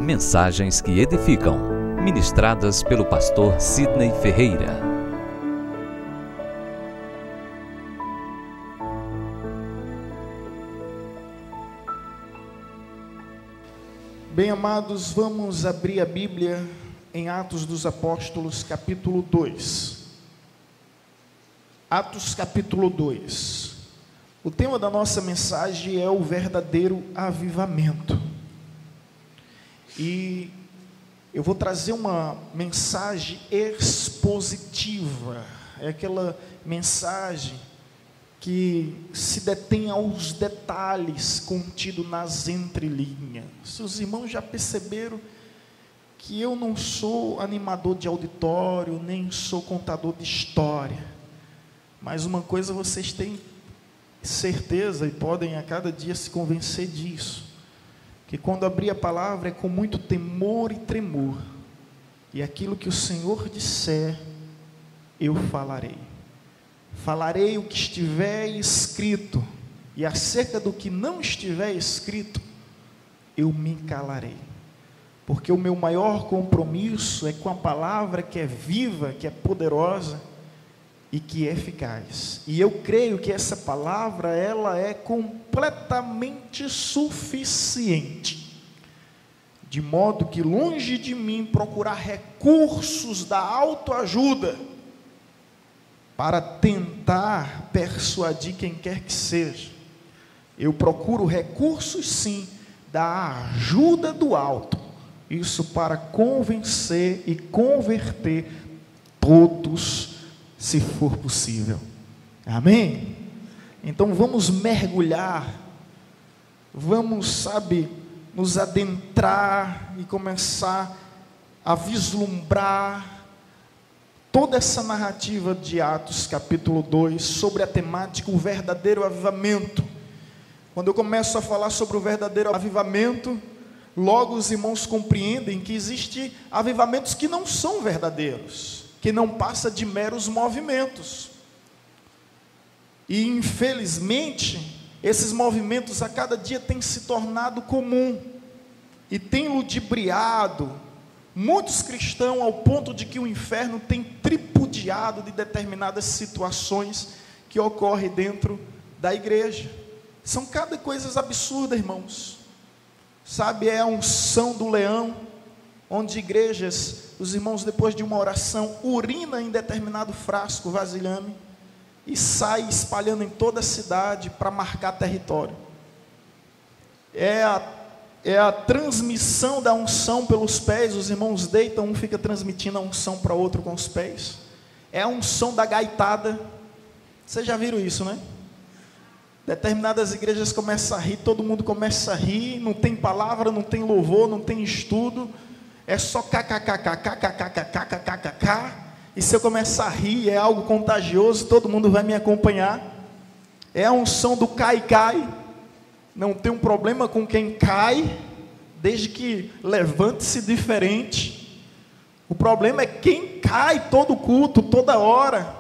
Mensagens que edificam, ministradas pelo pastor Sidney Ferreira. Bem, amados, vamos abrir a Bíblia em Atos dos Apóstolos, capítulo 2. Atos, capítulo 2. O tema da nossa mensagem é o verdadeiro avivamento. E eu vou trazer uma mensagem expositiva. É aquela mensagem que se detém aos detalhes contidos nas entrelinhas. Os irmãos já perceberam que eu não sou animador de auditório, nem sou contador de história. Mas uma coisa vocês têm certeza e podem a cada dia se convencer disso, que quando abrir a palavra é com muito temor e tremor, e aquilo que o Senhor disser, eu falarei. Falarei o que estiver escrito, e acerca do que não estiver escrito, eu me calarei. Porque o meu maior compromisso é com a palavra que é viva, que é poderosa e que é eficaz. E eu creio que essa palavra, ela é completamente suficiente. De modo que longe de mim procurar recursos da autoajuda para tentar persuadir quem quer que seja. Eu procuro recursos sim da ajuda do alto. Isso para convencer e converter todos, se for possível. Amém? Então vamos mergulhar, vamos, nos adentrar e começar a vislumbrar toda essa narrativa de Atos capítulo 2, sobre a temática, o verdadeiro avivamento. Quando eu começo a falar sobre o verdadeiro avivamento, logo os irmãos compreendem que existem avivamentos que não são verdadeiros, que não passa de meros movimentos. E infelizmente, esses movimentos a cada dia têm se tornado comum, e têm ludibriado muitos cristãos ao ponto de que o inferno tem tripudiado de determinadas situações que ocorrem dentro da igreja. São cada coisa absurda, irmãos. É a unção do leão, onde igrejas, os irmãos, depois de uma oração, urinam em determinado frasco, vasilhame, e sai espalhando em toda a cidade para marcar território. É a transmissão da unção pelos pés. Os irmãos deitam, um fica transmitindo a unção para outro com os pés. É a unção da gaitada. Vocês já viram isso, né? Determinadas igrejas começam a rir, todo mundo começa a rir, não tem palavra, não tem louvor, não tem estudo, é só kkkkkkkkkkkk, e se eu começar a rir, é algo contagioso, todo mundo vai me acompanhar. É a unção do cai, não tem um problema com quem cai, desde que levante-se diferente. O problema é quem cai todo culto, toda hora,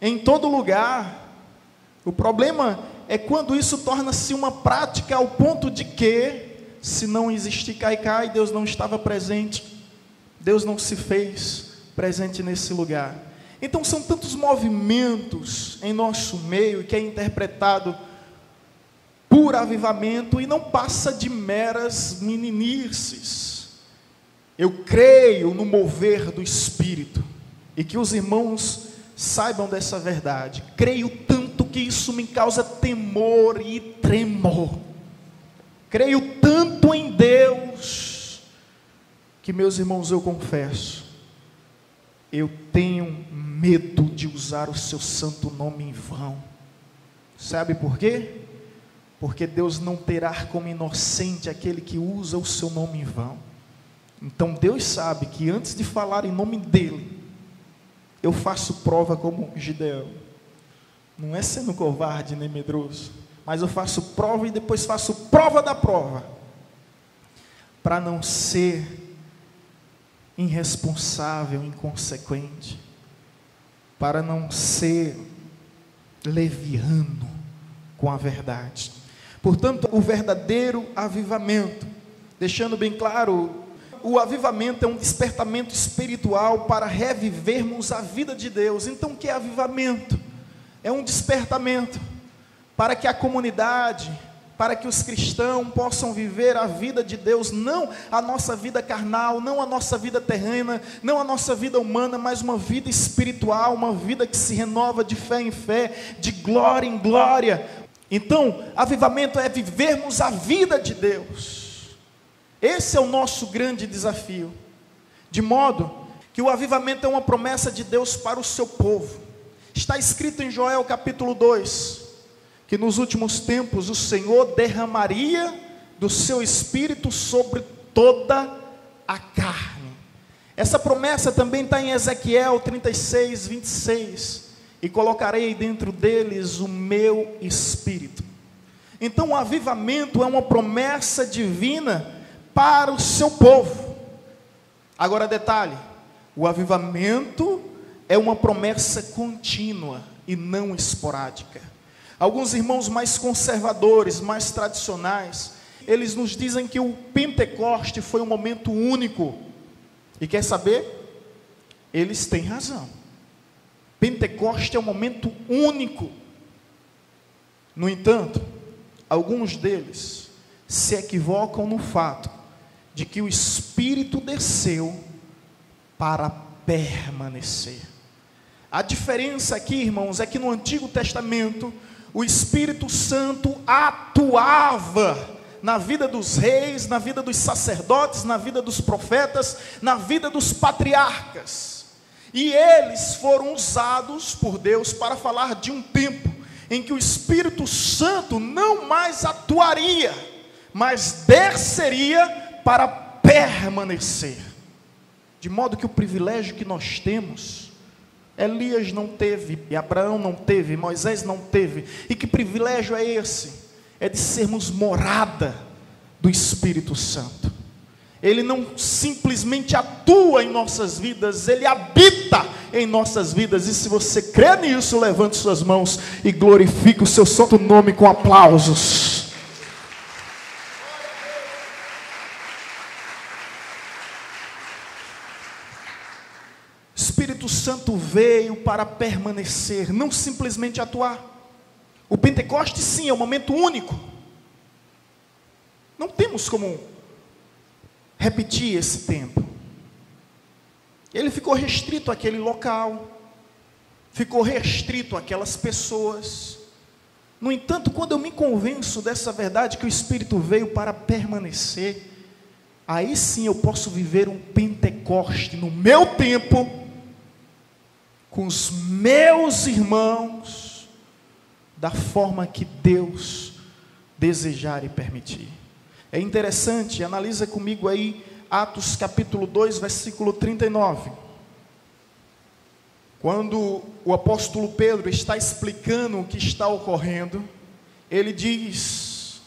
em todo lugar. O problema é quando isso torna-se uma prática ao ponto de que, se não existir cai, Deus não estava presente, Deus não se fez presente nesse lugar. Então são tantos movimentos em nosso meio que é interpretado por avivamento e não passa de meras meninices. Eu creio no mover do Espírito, e que os irmãos saibam dessa verdade. Creio tanto que isso me causa temor e tremor. Creio tanto em Deus, que, meus irmãos, eu confesso, eu tenho medo de usar o seu santo nome em vão. Sabe por quê? Porque Deus não terá como inocente aquele que usa o seu nome em vão. Então Deus sabe que antes de falar em nome dele, eu faço prova como Gideão. Não é sendo covarde nem medroso, mas eu faço prova e depois faço prova da prova, para não ser irresponsável, inconsequente, para não ser leviano com a verdade. Portanto, o verdadeiro avivamento, deixando bem claro, o avivamento é um despertamento espiritual para revivermos a vida de Deus. Então, o que é avivamento? É um despertamento para que a comunidade, para que os cristãos possam viver a vida de Deus, não a nossa vida carnal, não a nossa vida terrena, não a nossa vida humana, mas uma vida espiritual, uma vida que se renova de fé em fé, de glória em glória. Então, avivamento é vivermos a vida de Deus. Esse é o nosso grande desafio, de modo que o avivamento é uma promessa de Deus para o seu povo. Está escrito em Joel capítulo 2, que nos últimos tempos o Senhor derramaria do seu Espírito sobre toda a carne. Essa promessa também está em Ezequiel 36, 26, e colocarei dentro deles o meu Espírito. Então o avivamento é uma promessa divina para o seu povo. Agora detalhe, o avivamento é uma promessa contínua e não esporádica. Alguns irmãos mais conservadores, mais tradicionais, eles nos dizem que o Pentecoste foi um momento único. E quer saber? Eles têm razão. Pentecoste é um momento único. No entanto, alguns deles se equivocam no fato de que o Espírito desceu para permanecer. A diferença aqui, irmãos, é que no Antigo Testamento, o Espírito Santo atuava na vida dos reis, na vida dos sacerdotes, na vida dos profetas, na vida dos patriarcas. E eles foram usados por Deus para falar de um tempo em que o Espírito Santo não mais atuaria, mas desceria para permanecer. De modo que o privilégio que nós temos, Elias não teve, e Abraão não teve, Moisés não teve. E que privilégio é esse? É de sermos morada do Espírito Santo. Ele não simplesmente atua em nossas vidas, ele habita em nossas vidas. E se você crê nisso, levante suas mãos e glorifique o seu santo nome com aplausos. Espírito Santo veio para permanecer, não simplesmente atuar. O Pentecoste sim é um momento único. Não temos como repetir esse tempo. Ele ficou restrito àquele local, ficou restrito àquelas pessoas. No entanto, quando eu me convenço dessa verdade, que o Espírito veio para permanecer, aí sim eu posso viver um Pentecoste no meu tempo, com os meus irmãos, da forma que Deus desejar e permitir. É interessante, analisa comigo aí Atos capítulo 2, versículo 39. Quando o apóstolo Pedro está explicando o que está ocorrendo, ele diz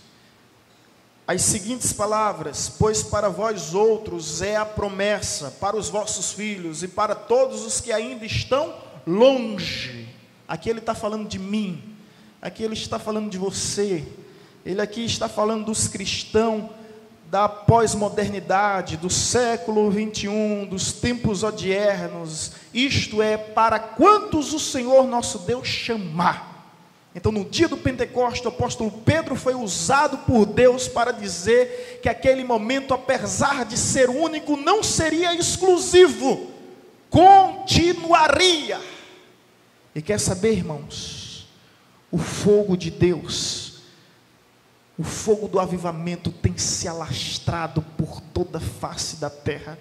as seguintes palavras: pois para vós outros é a promessa, para os vossos filhos e para todos os que ainda estão longe. Aqui ele está falando de mim, aqui ele está falando de você, ele aqui está falando dos cristãos da pós-modernidade, do século 21, dos tempos odiernos. Isto é, para quantos o Senhor nosso Deus chamar. Então, no dia do Pentecostes, o apóstolo Pedro foi usado por Deus para dizer que aquele momento, apesar de ser único, não seria exclusivo, continuaria. E quer saber, irmãos, o fogo de Deus, o fogo do avivamento tem se alastrado por toda a face da terra.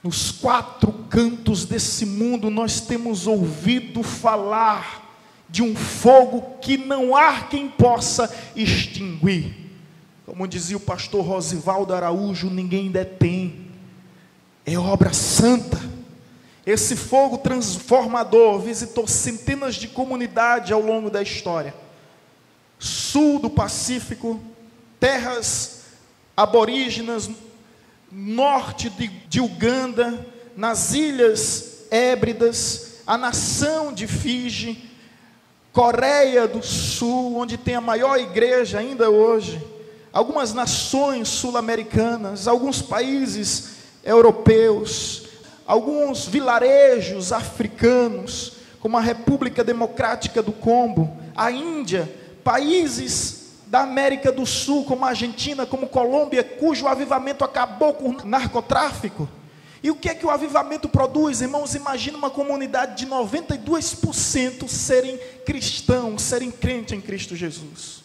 Nos quatro cantos desse mundo nós temos ouvido falar de um fogo que não há quem possa extinguir. Como dizia o pastor Rosivaldo Araújo, ninguém detém. É obra santa. Esse fogo transformador visitou centenas de comunidades ao longo da história. Sul do Pacífico, terras aborígenas, norte de Uganda, nas Ilhas Hébridas, a nação de Fiji, Coreia do Sul, onde tem a maior igreja ainda hoje, algumas nações sul-americanas, alguns países europeus, alguns vilarejos africanos, como a República Democrática do Congo, a Índia, países da América do Sul, como a Argentina, como Colômbia, cujo avivamento acabou com o narcotráfico. E o que é que o avivamento produz? Irmãos, imagina uma comunidade de 92% serem cristãos, serem crentes em Cristo Jesus.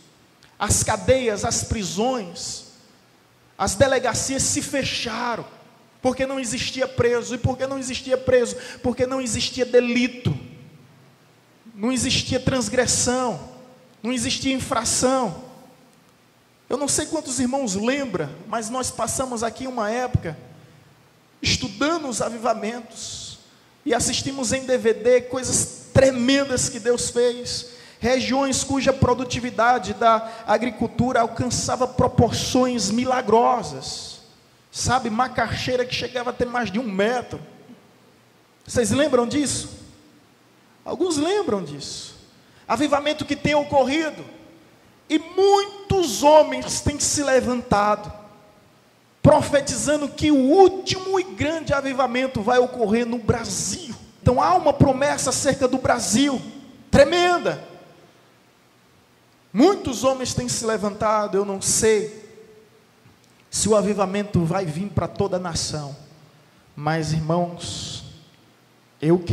As cadeias, as prisões, as delegacias se fecharam, porque não existia preso. E por que não existia preso? Porque não existia delito, não existia transgressão, não existia infração. Eu não sei quantos irmãos lembram, mas nós passamos aqui uma época estudando os avivamentos e assistimos em DVD coisas tremendas que Deus fez, regiões cuja produtividade da agricultura alcançava proporções milagrosas, sabe, macaxeira que chegava a ter mais de 1 metro. Vocês lembram disso? Alguns lembram disso. Avivamento que tem ocorrido, e muitos homens têm se levantado, profetizando que o último e grande avivamento vai ocorrer no Brasil. Então há uma promessa acerca do Brasil, tremenda. Muitos homens têm se levantado. Eu não sei se o avivamento vai vir para toda a nação, mas irmãos, eu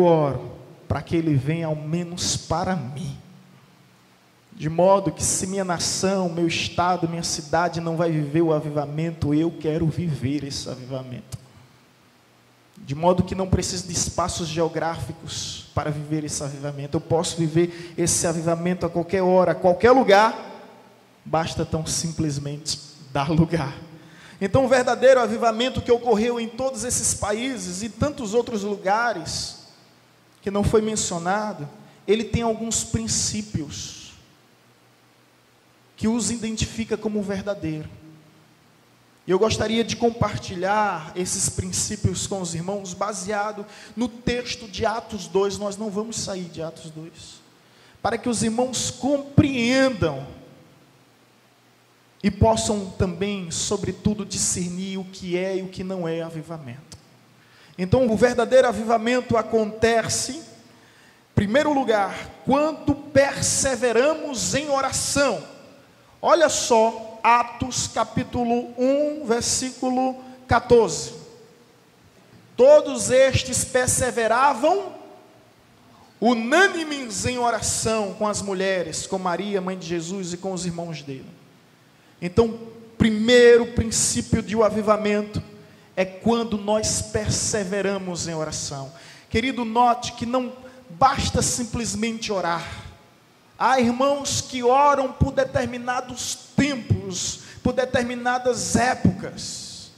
oro para que ele venha ao menos para mim, de modo que se minha nação, meu estado, minha cidade não vai viver o avivamento, eu quero viver esse avivamento, de modo que não preciso de espaços geográficos para viver esse avivamento. Eu posso viver esse avivamento a qualquer hora, a qualquer lugar, basta tão simplesmente dar lugar. Então o verdadeiro avivamento que ocorreu em todos esses países e tantos outros lugares que não foi mencionado, ele tem alguns princípios que os identifica como verdadeiro. E eu gostaria de compartilhar esses princípios com os irmãos, baseado no texto de Atos 2, nós não vamos sair de Atos 2, para que os irmãos compreendam, e possam também, sobretudo, discernir o que é e o que não é avivamento. Então, o verdadeiro avivamento acontece, em primeiro lugar, quando perseveramos em oração. Olha só, Atos capítulo 1, versículo 14. Todos estes perseveravam unânimes em oração com as mulheres, com Maria, mãe de Jesus, e com os irmãos dele. Então, primeiro princípio de um avivamento é quando nós perseveramos em oração. Querido, note que não basta simplesmente orar. Há irmãos que oram por determinados tempos, por determinadas épocas,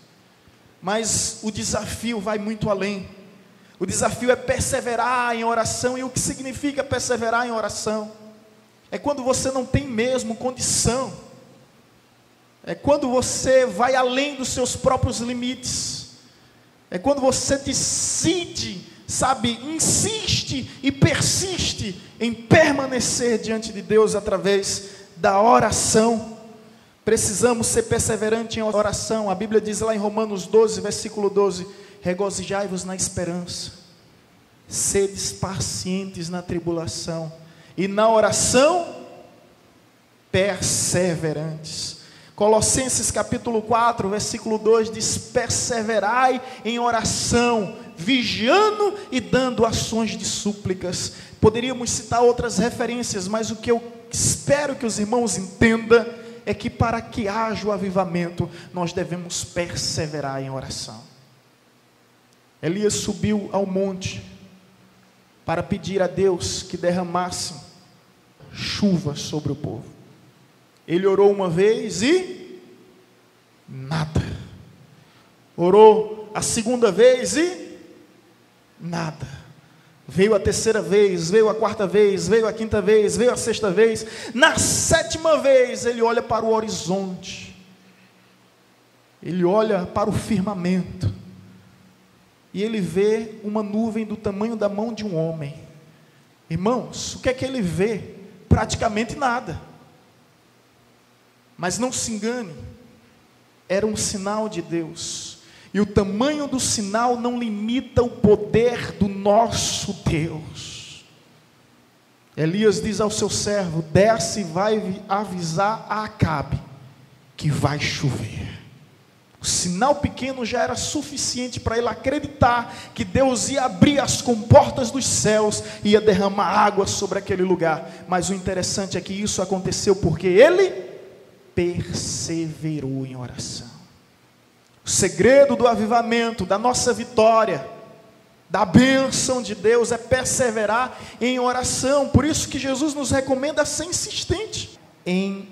mas o desafio vai muito além. O desafio é perseverar em oração. E o que significa perseverar em oração? É quando você não tem mesmo condição, é quando você vai além dos seus próprios limites, é quando você decide, sabe, insiste e persiste em permanecer diante de Deus através da oração. Precisamos ser perseverantes em oração. A Bíblia diz lá em Romanos 12, versículo 12: regozijai-vos na esperança, sedes pacientes na tribulação, e na oração perseverantes. Colossenses capítulo 4, versículo 2 diz: perseverai em oração, vigiando e dando ações de súplicas. Poderíamos citar outras referências, mas o que eu espero que os irmãos entendam é que para que haja o avivamento, nós devemos perseverar em oração. Elias subiu ao monte para pedir a Deus que derramasse chuva sobre o povo. Ele orou uma vez e nada. Orou a segunda vez e nada. Veio a terceira vez, veio a quarta vez, veio a quinta vez, veio a sexta vez. Na sétima vez ele olha para o horizonte, ele olha para o firmamento, e ele vê uma nuvem do tamanho da mão de um homem. Irmãos, o que é que ele vê? Praticamente nada. Mas não se engane, era um sinal de Deus. E o tamanho do sinal não limita o poder do nosso Deus. Elias diz ao seu servo: desce e vai avisar a Acabe que vai chover. O sinal pequeno já era suficiente para ele acreditar que Deus ia abrir as comportas dos céus e ia derramar água sobre aquele lugar. Mas o interessante é que isso aconteceu porque ele perseverou em oração. O segredo do avivamento, da nossa vitória, da bênção de Deus é perseverar em oração. Por isso que Jesus nos recomenda ser insistente em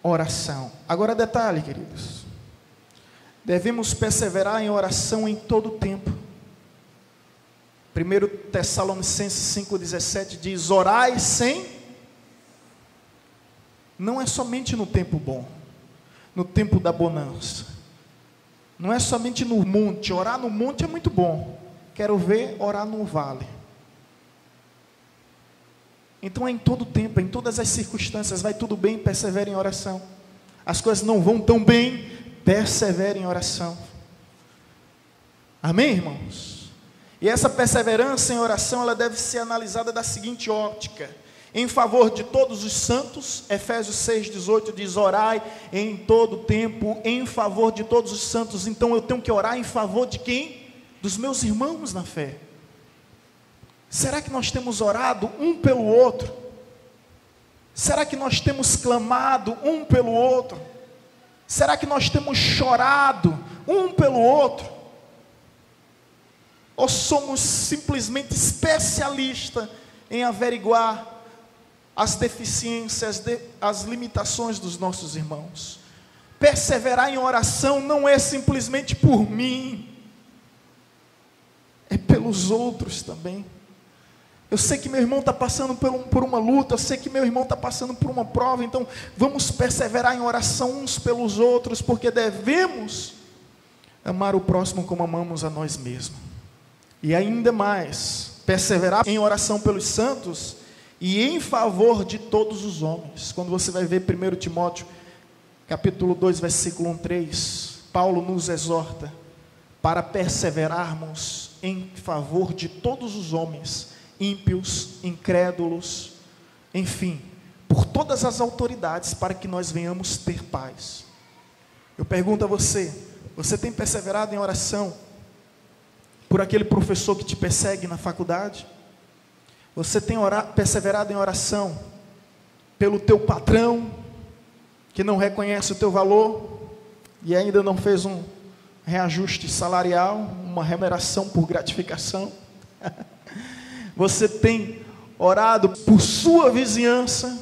oração. Agora detalhe, queridos, devemos perseverar em oração em todo o tempo. 1 Tessalonicenses 5,17 diz: orai sem, não é somente no tempo bom, no tempo da bonança, não é somente no monte. Orar no monte é muito bom, quero ver orar no vale. Então é em todo tempo, em todas as circunstâncias. Vai tudo bem, persevere em oração. As coisas não vão tão bem, persevere em oração. Amém, irmãos? E essa perseverança em oração, ela deve ser analisada da seguinte ótica: em favor de todos os santos. Efésios 6,18 diz: orai em todo tempo em favor de todos os santos. Então eu tenho que orar em favor de quem? Dos meus irmãos na fé. Será que nós temos orado um pelo outro? Será que nós temos clamado um pelo outro? Será que nós temos chorado um pelo outro? Ou somos simplesmente especialistas em averiguar as deficiências, as limitações dos nossos irmãos? Perseverar em oração não é simplesmente por mim, é pelos outros também. Eu sei que meu irmão está passando por uma luta, eu sei que meu irmão está passando por uma prova, então vamos perseverar em oração uns pelos outros, porque devemos amar o próximo como amamos a nós mesmos. E ainda mais, perseverar em oração pelos santos e em favor de todos os homens. Quando você vai ver 1 Timóteo, capítulo 2, versículo 1-3, Paulo nos exorta para perseverarmos em favor de todos os homens, ímpios, incrédulos, enfim, por todas as autoridades, para que nós venhamos ter paz. Eu pergunto a você: você tem perseverado em oração por aquele professor que te persegue na faculdade? Você tem perseverado em oração pelo teu patrão, que não reconhece o teu valor, e ainda não fez um reajuste salarial, uma remuneração por gratificação? Você tem orado por sua vizinhança,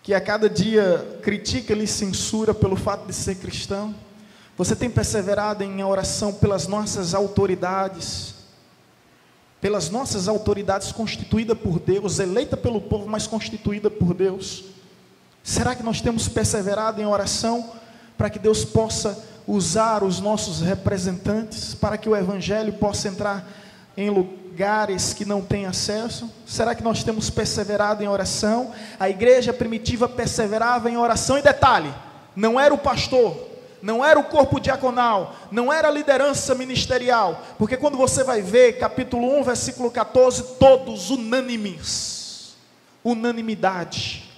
que a cada dia critica e censura pelo fato de ser cristão? Você tem perseverado em oração pelas nossas autoridades constituídas por Deus, eleita pelo povo, mas constituída por Deus? Será que nós temos perseverado em oração para que Deus possa usar os nossos representantes, para que o Evangelho possa entrar em lugares que não têm acesso? Será que nós temos perseverado em oração? A igreja primitiva perseverava em oração, e detalhe, não era o pastor, não era o corpo diaconal, não era a liderança ministerial, porque quando você vai ver, capítulo 1, versículo 14, todos unânimes, unanimidade,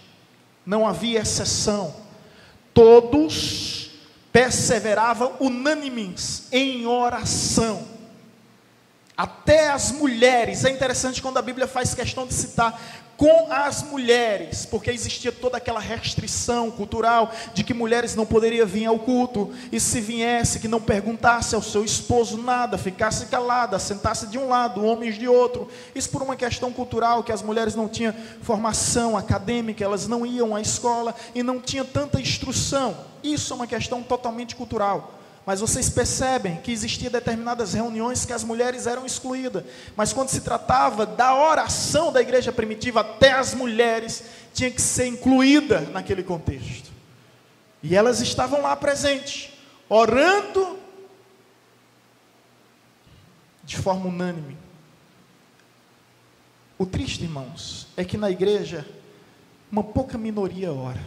não havia exceção, todos perseveravam unânimes em oração. Até as mulheres. É interessante quando a Bíblia faz questão de citar com as mulheres, porque existia toda aquela restrição cultural de que mulheres não poderiam vir ao culto, e se viesse, que não perguntasse ao seu esposo nada, ficasse calada, sentasse de um lado, homens de outro. Isso por uma questão cultural, que as mulheres não tinham formação acadêmica, elas não iam à escola e não tinham tanta instrução. Isso é uma questão totalmente cultural. Mas vocês percebem que existia determinadas reuniões que as mulheres eram excluídas. Mas quando se tratava da oração da igreja primitiva, até as mulheres tinham que ser incluídas naquele contexto. E elas estavam lá presentes, orando de forma unânime. O triste, irmãos, é que na igreja uma pouca minoria ora.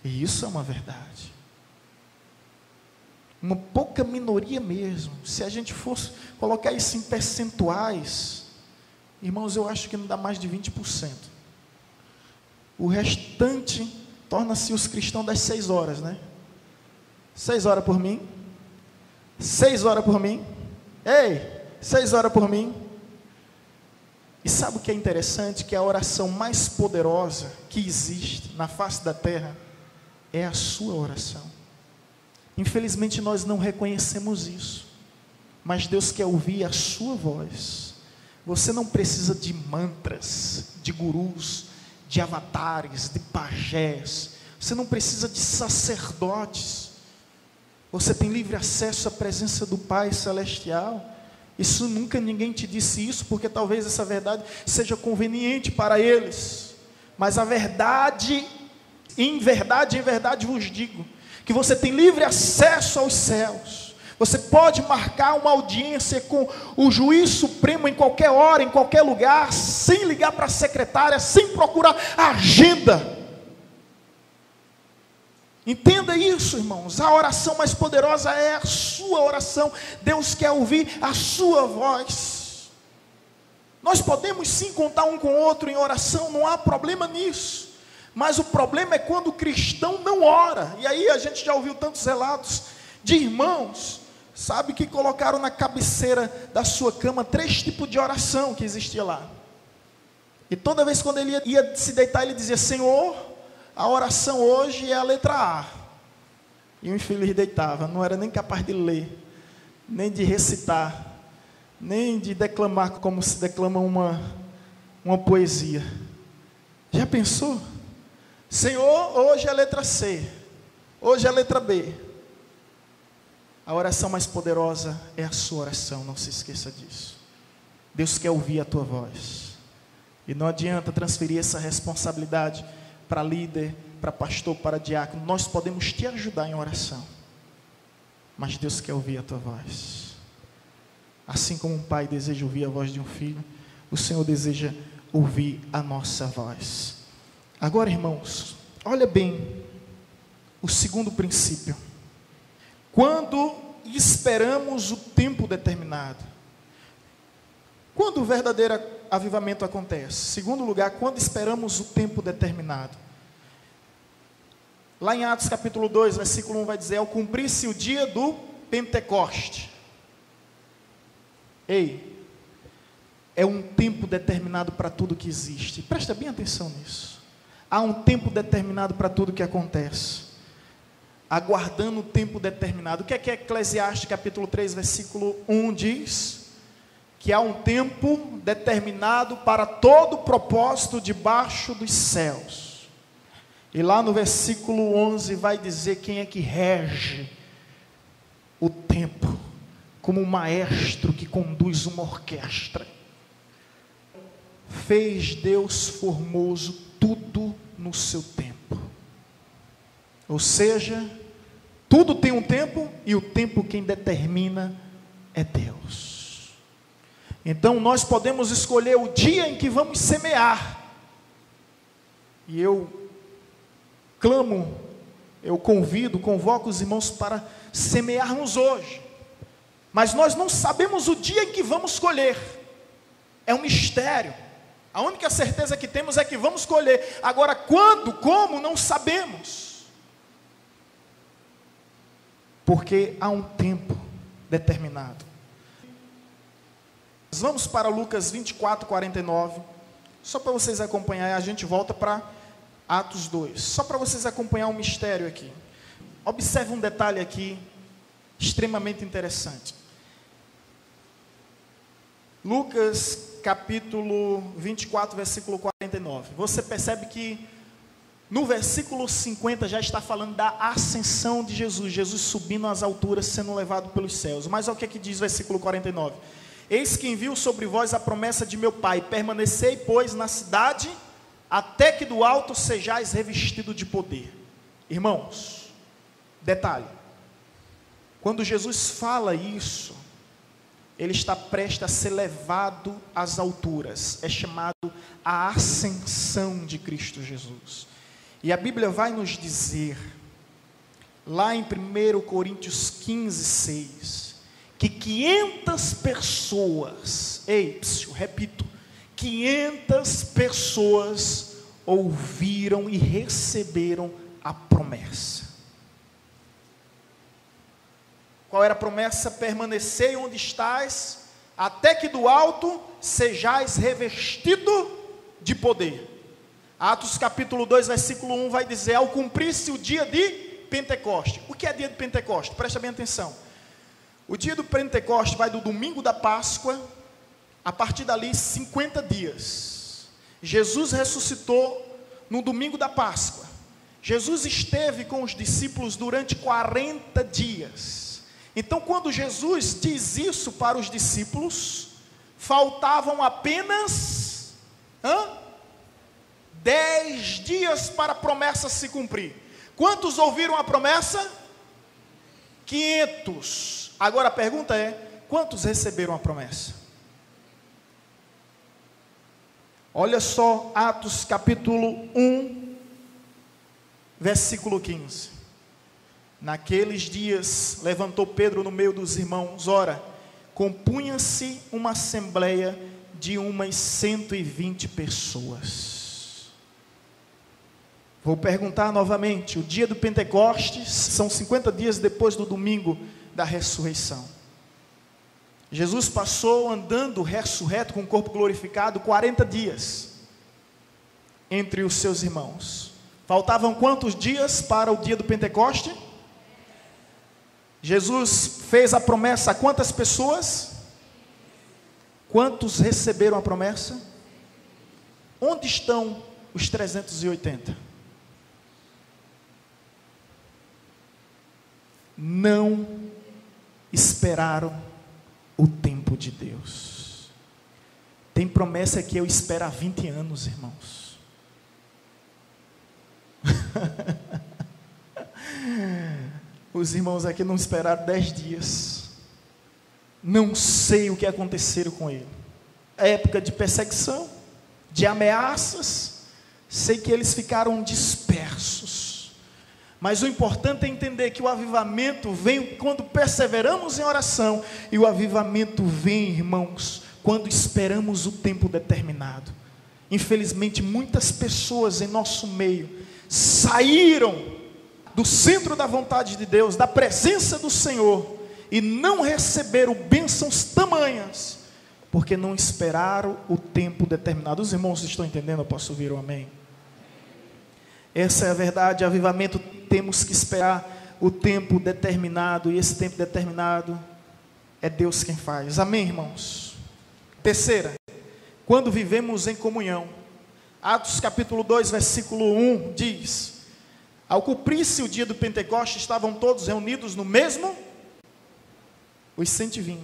E isso é uma verdade. Uma pouca minoria mesmo. Se a gente fosse colocar isso em percentuais, irmãos, eu acho que não dá mais de 20%. O restante torna-se os cristãos das 6 horas, né? 6 horas por mim. 6 horas por mim. Ei, 6 horas por mim. E sabe o que é interessante? Que a oração mais poderosa que existe na face da terra é a sua oração. Infelizmente nós não reconhecemos isso, mas Deus quer ouvir a sua voz. Você não precisa de mantras, de gurus, de avatares, de pajés. Você não precisa de sacerdotes. Você tem livre acesso à presença do Pai Celestial. Isso nunca ninguém te disse isso, porque talvez essa verdade seja conveniente para eles. Mas a verdade, em verdade vos digo, que você tem livre acesso aos céus. Você pode marcar uma audiência com o juiz supremo em qualquer hora, em qualquer lugar, sem ligar para a secretária, sem procurar a agenda. Entenda isso, irmãos. A oração mais poderosa é a sua oração. Deus quer ouvir a sua voz. Nós podemos sim contar um com o outro em oração, não há problema nisso. Mas o problema é quando o cristão não ora. E aí a gente já ouviu tantos relatos de irmãos, sabe, que colocaram na cabeceira da sua cama 3 tipos de oração que existia lá. E toda vez quando ele ia se deitar, ele dizia: Senhor, a oração hoje é a letra A. E o infeliz deitava, não era nem capaz de ler, nem de recitar, nem de declamar como se declama uma poesia. Já pensou? Senhor, hoje é a letra C, hoje é a letra B. A oração mais poderosa é a sua oração, não se esqueça disso. Deus quer ouvir a tua voz. E não adianta transferir essa responsabilidade para líder, para pastor, para diácono. Nós podemos te ajudar em oração, mas Deus quer ouvir a tua voz. Assim como um pai deseja ouvir a voz de um filho, o Senhor deseja ouvir a nossa voz. Agora, irmãos, olha bem o segundo princípio. Quando esperamos o tempo determinado. Quando o verdadeiro avivamento acontece? Segundo lugar, quando esperamos o tempo determinado. Lá em Atos capítulo 2, versículo 1 vai dizer: ao cumprir-se o dia do Pentecoste. Ei, é um tempo determinado para tudo que existe. Presta bem atenção nisso. Há um tempo determinado para tudo que acontece. Aguardando o tempo determinado. O que é Eclesiastes capítulo 3, versículo 1 diz? Que há um tempo determinado para todo propósito debaixo dos céus. E lá no versículo 11 vai dizer quem é que rege o tempo, como um maestro que conduz uma orquestra. Fez Deus formoso tudo no seu tempo. Ou seja, tudo tem um tempo, e o tempo quem determina é Deus. Então nós podemos escolher o dia em que vamos semear. E eu clamo, eu convoco os irmãos para semearmos hoje. Mas nós não sabemos o dia em que vamos colher. É um mistério. A única certeza que temos é que vamos colher. Agora, quando, como, não sabemos. Porque há um tempo determinado. Vamos para Lucas 24, 49. Só para vocês acompanharem, a gente volta para Atos 2. Só para vocês acompanhar um mistério aqui. Observe um detalhe aqui, extremamente interessante. Lucas capítulo 24, versículo 49. Você percebe que no versículo 50 já está falando da ascensão de Jesus. Jesus subindo às alturas, sendo levado pelos céus. Mas olha o que é que diz o versículo 49. Eis que envio sobre vós a promessa de meu Pai. Permanecei, pois, na cidade, até que do alto sejais revestido de poder. Irmãos, detalhe. Quando Jesus fala isso, ele está prestes a ser levado às alturas. É chamado a ascensão de Cristo Jesus. E a Bíblia vai nos dizer, lá em 1 Coríntios 15, 6, que 500 pessoas, repito, 500 pessoas ouviram e receberam a promessa. Qual era a promessa? Permanecei onde estás, até que do alto sejais revestido de poder. Atos capítulo 2, versículo 1 vai dizer, ao cumprir-se o dia de Pentecoste. O que é dia de Pentecoste? Presta bem atenção. O dia do Pentecoste vai do domingo da Páscoa, a partir dali 50 dias. Jesus ressuscitou no domingo da Páscoa. Jesus esteve com os discípulos durante 40 dias. Então, quando Jesus diz isso para os discípulos, faltavam apenas 10 dias para a promessa se cumprir. Quantos ouviram a promessa? 500. Agora a pergunta é, quantos receberam a promessa? Olha só, Atos capítulo 1, versículo 15. Naqueles dias, levantou Pedro no meio dos irmãos, ora, compunha-se uma assembleia de umas 120 pessoas. Vou perguntar novamente, o dia do Pentecostes, são 50 dias depois do domingo da ressurreição. Jesus passou andando ressurreto com o corpo glorificado 40 dias entre os seus irmãos. Faltavam quantos dias para o dia do Pentecoste? Jesus fez a promessa a quantas pessoas? Quantos receberam a promessa? Onde estão os 380? Não esperaram o tempo de Deus. Tem promessa que eu espero há 20 anos, irmãos. Os irmãos aqui não esperaram 10 dias. Não sei o que aconteceu com ele. Época de perseguição, de ameaças. Sei que eles ficaram dispersos. Mas o importante é entender que o avivamento vem quando perseveramos em oração. E o avivamento vem, irmãos, quando esperamos o tempo determinado. Infelizmente, muitas pessoas em nosso meio saíram do centro da vontade de Deus, da presença do Senhor, e não receberam bênçãos tamanhas, porque não esperaram o tempo determinado. Os irmãos estão entendendo? Eu posso ouvir um amém? Essa é a verdade. Avivamento, temos que esperar o tempo determinado, e esse tempo determinado é Deus quem faz. Amém, irmãos? Terceira, quando vivemos em comunhão. Atos capítulo 2, versículo 1 diz: ao cumprir-se o dia do Pentecoste, estavam todos reunidos no mesmo, os 120,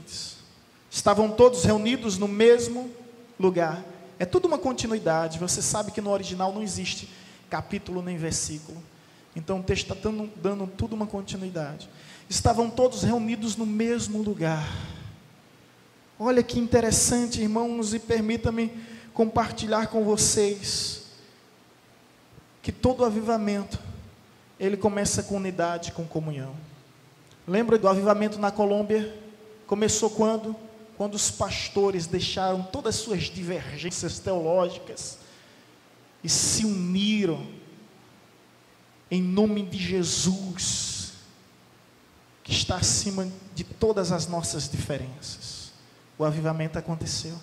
estavam todos reunidos no mesmo lugar. É tudo uma continuidade. Você sabe que no original não existe capítulo nem versículo. Então o texto está dando tudo uma continuidade. Estavam todos reunidos no mesmo lugar. Olha que interessante, irmãos, e permita-me compartilhar com vocês que todo avivamento, ele começa com unidade, com comunhão. Lembra do avivamento na Colômbia? Começou quando? Quando os pastores deixaram todas as suas divergências teológicas e se uniram em nome de Jesus, que está acima de todas as nossas diferenças. O avivamento aconteceu.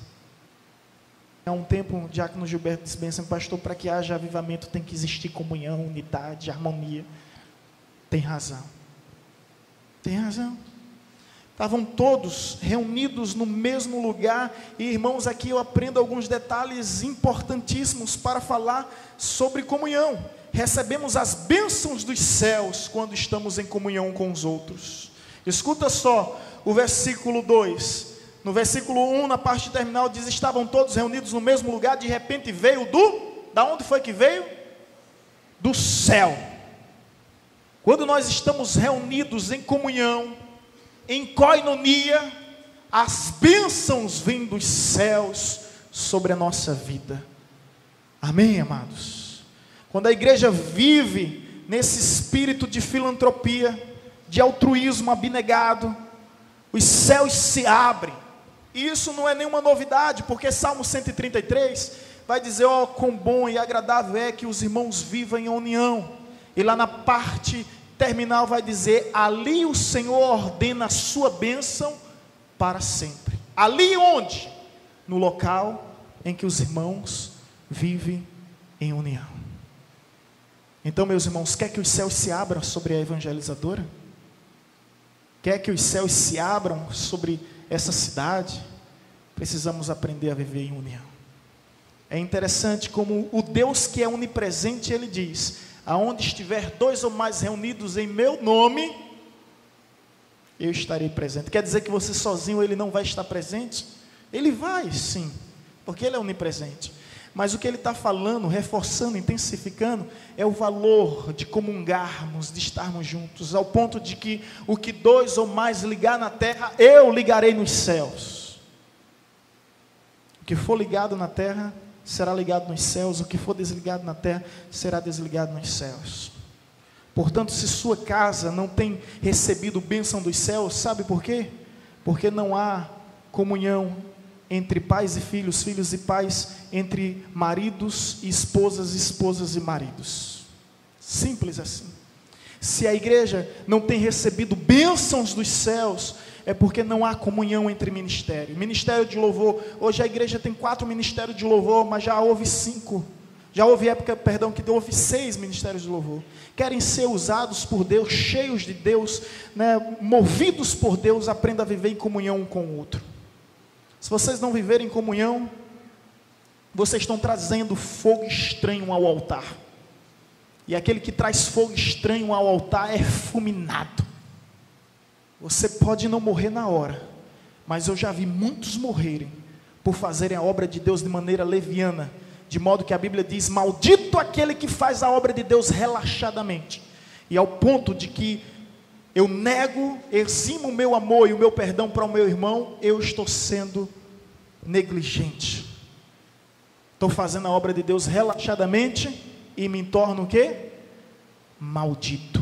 Há um tempo, o diácono Gilberto disse bem assim: pastor, para que haja avivamento tem que existir comunhão, unidade, harmonia. Tem razão. Tem razão. Estavam todos reunidos no mesmo lugar. E irmãos, aqui eu aprendo alguns detalhes importantíssimos para falar sobre comunhão. Recebemos as bênçãos dos céus quando estamos em comunhão com os outros. Escuta só o versículo 2. No versículo 1, na parte terminal, diz: estavam todos reunidos no mesmo lugar. De repente veio da onde foi que veio? Do céu. Quando nós estamos reunidos em comunhão, em koinonia, as bênçãos vêm dos céus sobre a nossa vida. Amém, amados? Quando a igreja vive nesse espírito de filantropia, de altruísmo abnegado, os céus se abrem. E isso não é nenhuma novidade, porque Salmo 133 vai dizer: ó, quão bom e agradável é que os irmãos vivam em união. E lá na parte terminal vai dizer: ali o Senhor ordena a sua bênção para sempre. Ali onde? No local em que os irmãos vivem em união. Então, meus irmãos, quer que os céus se abram sobre a evangelizadora? Quer que os céus se abram sobre essa cidade? Precisamos aprender a viver em união. É interessante como o Deus que é onipresente, ele diz: aonde estiver 2 ou mais reunidos em meu nome, eu estarei presente. Quer dizer que você sozinho ele não vai estar presente? Ele vai sim, porque ele é onipresente. Mas o que ele está falando, reforçando, intensificando, é o valor de comungarmos, de estarmos juntos, ao ponto de que o que 2 ou mais ligar na terra, eu ligarei nos céus. O que for ligado na terra, será ligado nos céus. O que for desligado na terra, será desligado nos céus. Portanto, se sua casa não tem recebido bênção dos céus, sabe por quê? Porque não há comunhão entre pais e filhos, filhos e pais, entre maridos e esposas, esposas e maridos. Simples assim. Se a igreja não tem recebido bênçãos dos céus, é porque não há comunhão entre ministério. Ministério de louvor, hoje a igreja tem 4 ministérios de louvor, mas já houve 5. Já houve época, que houve 6 ministérios de louvor. Querem ser usados por Deus, cheios de Deus, né, movidos por Deus. Aprenda a viver em comunhão um com o outro. Se vocês não viverem em comunhão, vocês estão trazendo fogo estranho ao altar. E aquele que traz fogo estranho ao altar é fulminado. Você pode não morrer na hora, mas eu já vi muitos morrerem por fazerem a obra de Deus de maneira leviana, de modo que a Bíblia diz: maldito aquele que faz a obra de Deus relaxadamente. E ao ponto de que eu nego, eximo o meu amor e o meu perdão para o meu irmão, eu estou sendo negligente. Estou fazendo a obra de Deus relaxadamente e me torno o quê? Maldito.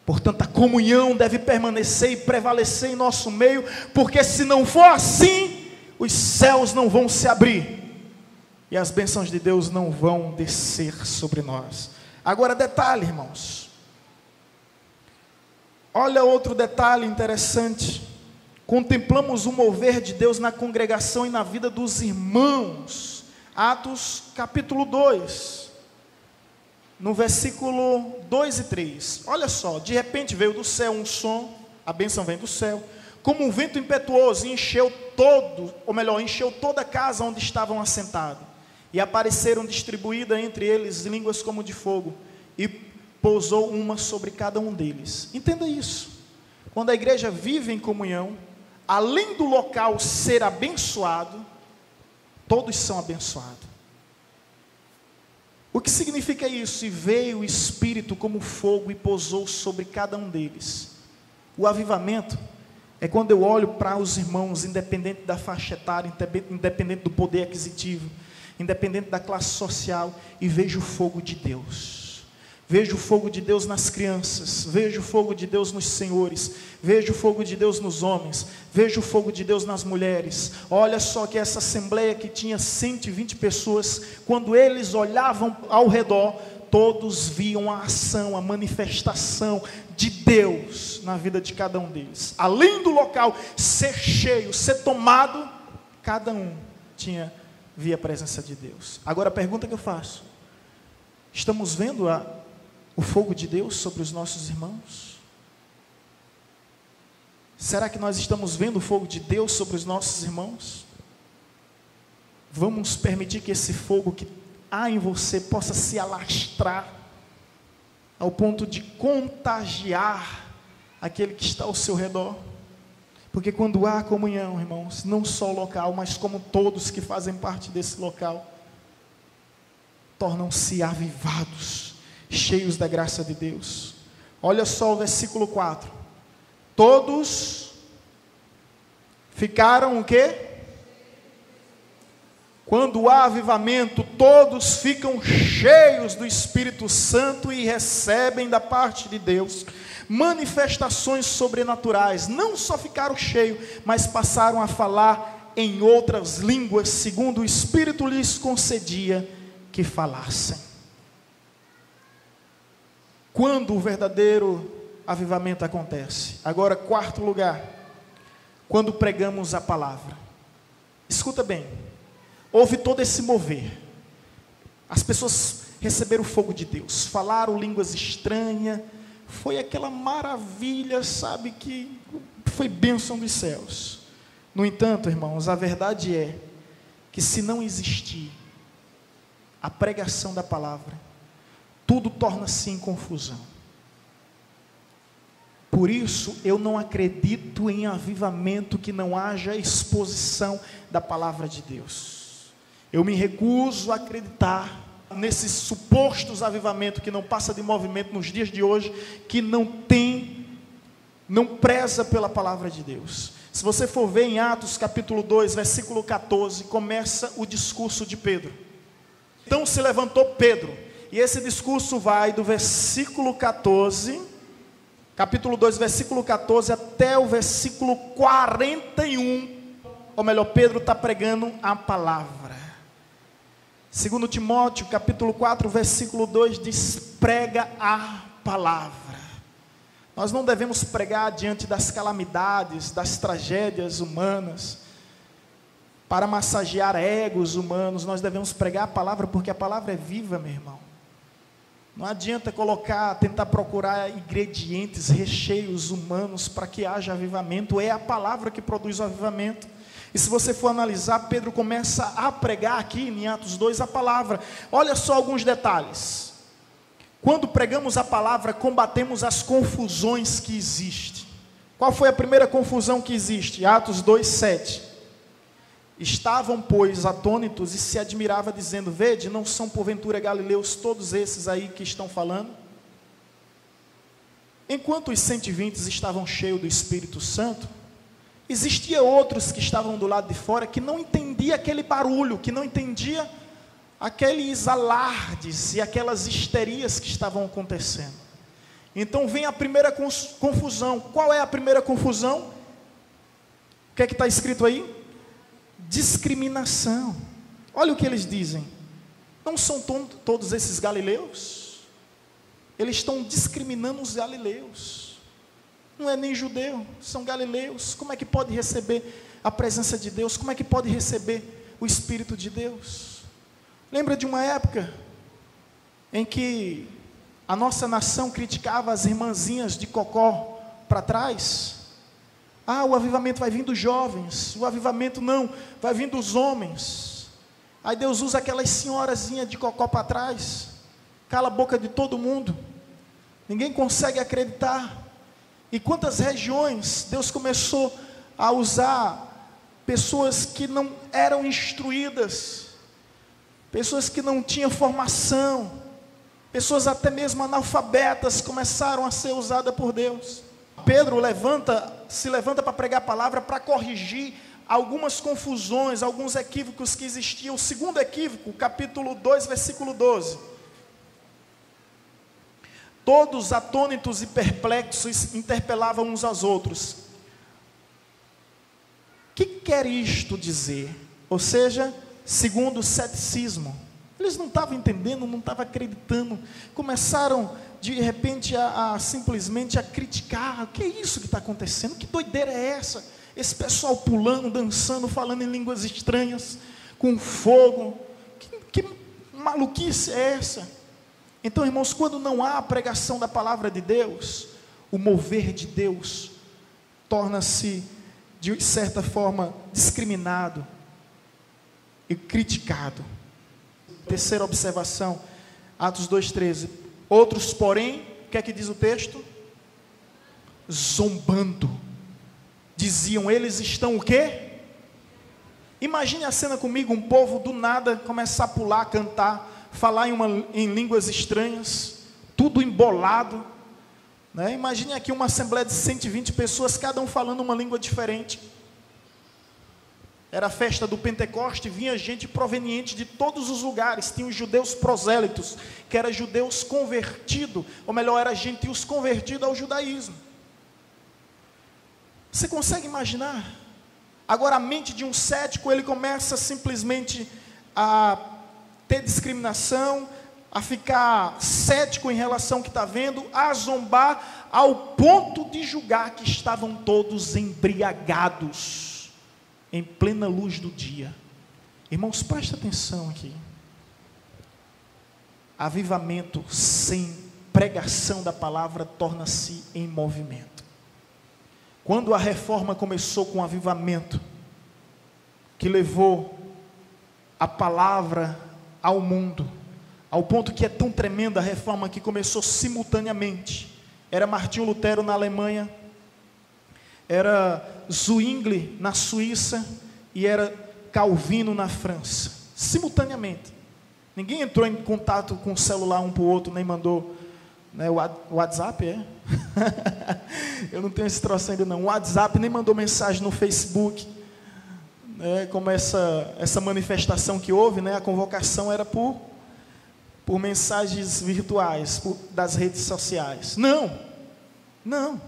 Portanto, a comunhão deve permanecer e prevalecer em nosso meio, porque se não for assim, os céus não vão se abrir e as bênçãos de Deus não vão descer sobre nós. Agora, detalhe, irmãos. Olha outro detalhe interessante. Contemplamos o mover de Deus na congregação e na vida dos irmãos. Atos capítulo 2, no versículo 2 e 3. Olha só, de repente veio do céu um som, a bênção vem do céu, como um vento impetuoso, e encheu toda a casa onde estavam assentados. E apareceram distribuídas entre eles línguas como de fogo, e pousou uma sobre cada um deles. Entenda isso. Quando a igreja vive em comunhão, além do local ser abençoado, todos são abençoados. O que significa isso? E veio o Espírito como fogo e pousou sobre cada um deles. O avivamento é quando eu olho para os irmãos, independente da faixa etária, independente do poder aquisitivo, independente da classe social, e vejo o fogo de Deus. Vejo o fogo de Deus nas crianças, vejo o fogo de Deus nos senhores, vejo o fogo de Deus nos homens, vejo o fogo de Deus nas mulheres. Olha só que essa assembleia que tinha 120 pessoas, quando eles olhavam ao redor, todos viam a ação, a manifestação de Deus na vida de cada um deles. Além do local ser cheio, ser tomado, cada um via a presença de Deus. Agora a pergunta que eu faço: estamos vendo o fogo de Deus sobre os nossos irmãos? Será que nós estamos vendo o fogo de Deus sobre os nossos irmãos? Vamos permitir que esse fogo que há em você possa se alastrar ao ponto de contagiar aquele que está ao seu redor? Porque quando há comunhão, irmãos, não só o local, mas como todos que fazem parte desse local, tornam-se avivados, cheios da graça de Deus. Olha só o versículo 4. Todos ficaram o quê? Quando há avivamento, todos ficam cheios do Espírito Santo e recebem da parte de Deus manifestações sobrenaturais. Não só ficaram cheios, mas passaram a falar em outras línguas, segundo o Espírito lhes concedia que falassem. Quando o verdadeiro avivamento acontece? Agora, quarto lugar, quando pregamos a palavra. Escuta bem, houve todo esse mover, as pessoas receberam o fogo de Deus, falaram línguas estranhas, foi aquela maravilha, sabe, que foi bênção dos céus. No entanto, irmãos, a verdade é que se não existir a pregação da palavra, tudo torna-se em confusão. Por isso, eu não acredito em avivamento que não haja exposição da palavra de Deus. Eu me recuso a acreditar nesses supostos avivamentos que não passa de movimento nos dias de hoje, que não preza pela palavra de Deus. Se você for ver em Atos capítulo 2, versículo 14, começa o discurso de Pedro. Então se levantou Pedro, e esse discurso vai do versículo 14, capítulo 2, versículo 14, até o versículo 41, ou melhor, Pedro está pregando a palavra. Segundo Timóteo, capítulo 4, versículo 2, diz, prega a palavra. Nós não devemos pregar diante das calamidades, das tragédias humanas, para massagear egos humanos. Nós devemos pregar a palavra, porque a palavra é viva, meu irmão. Não adianta tentar procurar ingredientes, recheios humanos para que haja avivamento. É a palavra que produz o avivamento. E se você for analisar, Pedro começa a pregar aqui em Atos 2 a palavra. Olha só alguns detalhes. Quando pregamos a palavra, combatemos as confusões que existem. Qual foi a primeira confusão que existe? Atos 2, 7. Estavam, pois, atônitos e se admirava, dizendo, vede, não são porventura galileus todos esses aí que estão falando? Enquanto os 120 estavam cheios do Espírito Santo, existia outros que estavam do lado de fora, que não entendia aquele barulho, que não entendia aqueles alardes e aquelas histerias que estavam acontecendo. Então vem a primeira confusão. Qual é a primeira confusão? O que é que está escrito aí? Discriminação. Olha o que eles dizem. Não são todos esses galileus? Eles estão discriminando os galileus. Não é nem judeu, são galileus. Como é que pode receber a presença de Deus? Como é que pode receber o Espírito de Deus? Lembra de uma época em que a nossa nação criticava as irmãzinhas de cocó para trás? Ah, o avivamento vai vir dos jovens. O avivamento não, vai vir dos homens. Aí Deus usa aquelas senhorazinhas de cocó para trás, cala a boca de todo mundo, ninguém consegue acreditar. E quantas regiões Deus começou a usar pessoas que não eram instruídas, pessoas que não tinham formação, pessoas até mesmo analfabetas começaram a ser usadas por Deus. Pedro se levanta para pregar a palavra, para corrigir algumas confusões, alguns equívocos que existiam. O segundo equívoco, capítulo 2, versículo 12. Todos atônitos e perplexos interpelavam uns aos outros. O que quer isto dizer? Ou seja, segundo o ceticismo. Eles não estavam entendendo, não estavam acreditando. Começaram, de repente, simplesmente a criticar. O que é isso que está acontecendo? Que doideira é essa? Esse pessoal pulando, dançando, falando em línguas estranhas, com fogo. Que maluquice é essa? Então, irmãos, quando não há a pregação da palavra de Deus, o mover de Deus torna-se, de certa forma, discriminado e criticado. Terceira observação, Atos 2,13. Outros, porém, o que é que diz o texto? Zombando. Diziam, eles estão o quê? Imagine a cena comigo, um povo do nada começar a pular, cantar, falar em línguas estranhas, tudo embolado, né? Imagine aqui uma assembleia de 120 pessoas, cada um falando uma língua diferente. Era a festa do Pentecoste, vinha gente proveniente de todos os lugares. Tinha os judeus prosélitos, que eram judeus convertidos, ou melhor, era gentios convertidos ao judaísmo. Você consegue imaginar? Agora a mente de um cético, ele começa simplesmente a ter discriminação, a ficar cético em relação ao que está vendo, a zombar, ao ponto de julgar que estavam todos embriagados, em plena luz do dia. Irmãos, presta atenção aqui. Avivamento sem pregação da palavra torna-se em movimento. Quando a reforma começou com o avivamento, que levou a palavra ao mundo, ao ponto que é tão tremenda a reforma que começou simultaneamente. Era Martinho Lutero na Alemanha, era Zwingli na Suíça e era Calvino na França, simultaneamente. Ninguém entrou em contato com o celular um para o outro, nem mandou, né, o WhatsApp, é? Eu não tenho esse troço ainda não. O WhatsApp nem mandou mensagem no Facebook, né, como essa manifestação que houve, né, a convocação era por mensagens virtuais, das redes sociais. Não.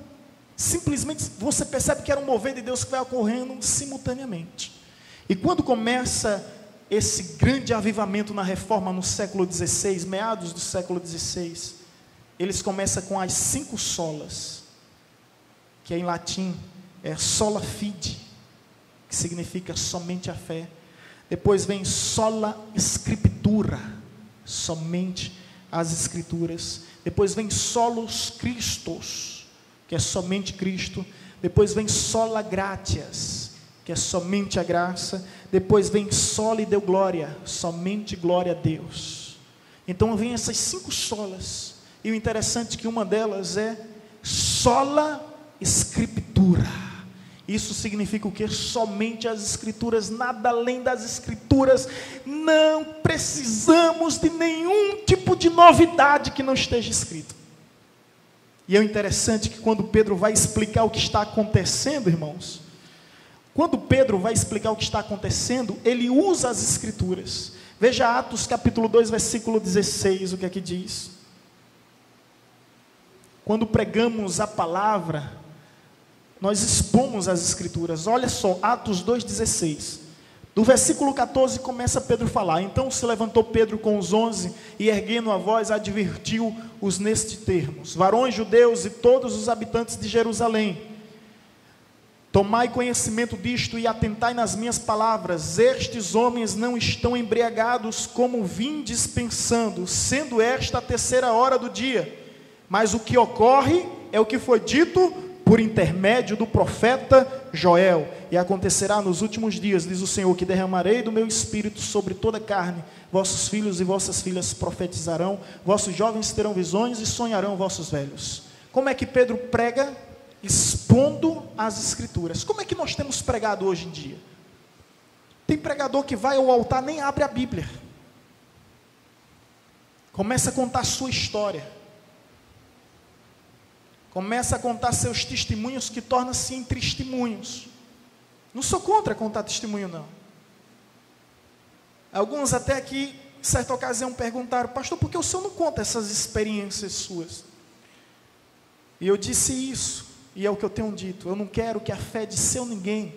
Simplesmente você percebe que era um mover de Deus que vai ocorrendo simultaneamente. E quando começa esse grande avivamento na reforma no século XVI, meados do século XVI, eles começam com as 5 solas, que em latim é sola fide, que significa somente a fé. Depois vem sola scriptura, somente as escrituras. Depois vem solos Christos, que é somente Cristo. Depois vem sola gratias, que é somente a graça. Depois vem sola Deo gloria, somente glória a Deus. Então vem essas 5 solas, e o interessante é que uma delas é sola scriptura. Isso significa o que? Somente as escrituras, nada além das escrituras. Não precisamos de nenhum tipo de novidade que não esteja escrito. E é interessante que quando Pedro vai explicar o que está acontecendo, irmãos, quando Pedro vai explicar o que está acontecendo, ele usa as escrituras. Veja Atos capítulo 2, versículo 16, o que é que diz? Quando pregamos a palavra, nós expomos as escrituras. Olha só, Atos 2,16. Do versículo 14 começa Pedro a falar. Então se levantou Pedro com os 11 e erguendo a voz advertiu-os nestes termos: varões judeus e todos os habitantes de Jerusalém, tomai conhecimento disto e atentai nas minhas palavras. Estes homens não estão embriagados como vindes pensando, sendo esta a 3ª hora do dia. Mas o que ocorre é o que foi dito por intermédio do profeta Joel. E acontecerá nos últimos dias, diz o Senhor, que derramarei do meu espírito sobre toda a carne. Vossos filhos e vossas filhas profetizarão, vossos jovens terão visões e sonharão vossos velhos. Como é que Pedro prega? Expondo as escrituras. Como é que nós temos pregado hoje em dia? Tem pregador que vai ao altar, nem abre a Bíblia, começa a contar a sua história, começa a contar seus testemunhos, que tornam-se em testemunhos. Não sou contra contar testemunho, não. Alguns até aqui, em certa ocasião, perguntaram: pastor, por que o senhor não conta essas experiências suas? E eu disse isso, e é o que eu tenho dito: eu não quero que a fé de seu ninguém,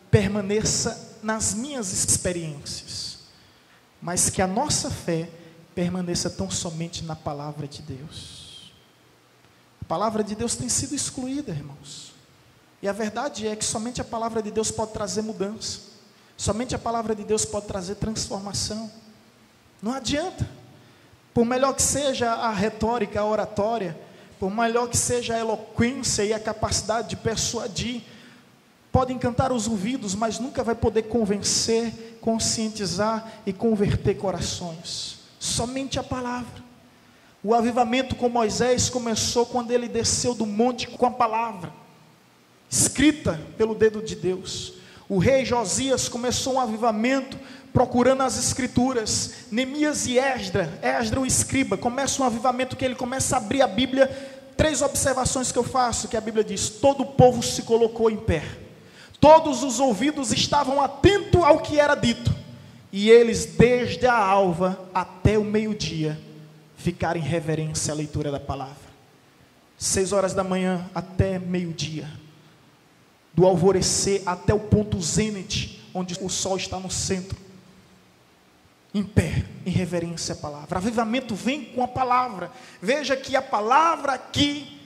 permaneça nas minhas experiências, mas que a nossa fé permaneça tão somente na palavra de Deus. A palavra de Deus tem sido excluída, irmãos, e a verdade é que somente a palavra de Deus pode trazer mudança, somente a palavra de Deus pode trazer transformação. Não adianta, por melhor que seja a retórica, a oratória, por melhor que seja a eloquência e a capacidade de persuadir, pode encantar os ouvidos, mas nunca vai poder convencer, conscientizar e converter corações. Somente a palavra. O avivamento com Moisés começou quando ele desceu do monte com a palavra, escrita pelo dedo de Deus. O rei Josias começou um avivamento procurando as escrituras. Neemias e Esdra o escriba, começa um avivamento que ele começa a abrir a Bíblia. 3 observações que eu faço, que a Bíblia diz: todo o povo se colocou em pé. Todos os ouvidos estavam atentos ao que era dito, e eles, desde a alva até o meio-dia, ficaram em reverência à leitura da palavra. 6 horas da manhã até meio-dia, do alvorecer até o ponto zênite, onde o sol está no centro, em pé, em reverência à palavra. Avivamento vem com a palavra. Veja que a palavra aqui,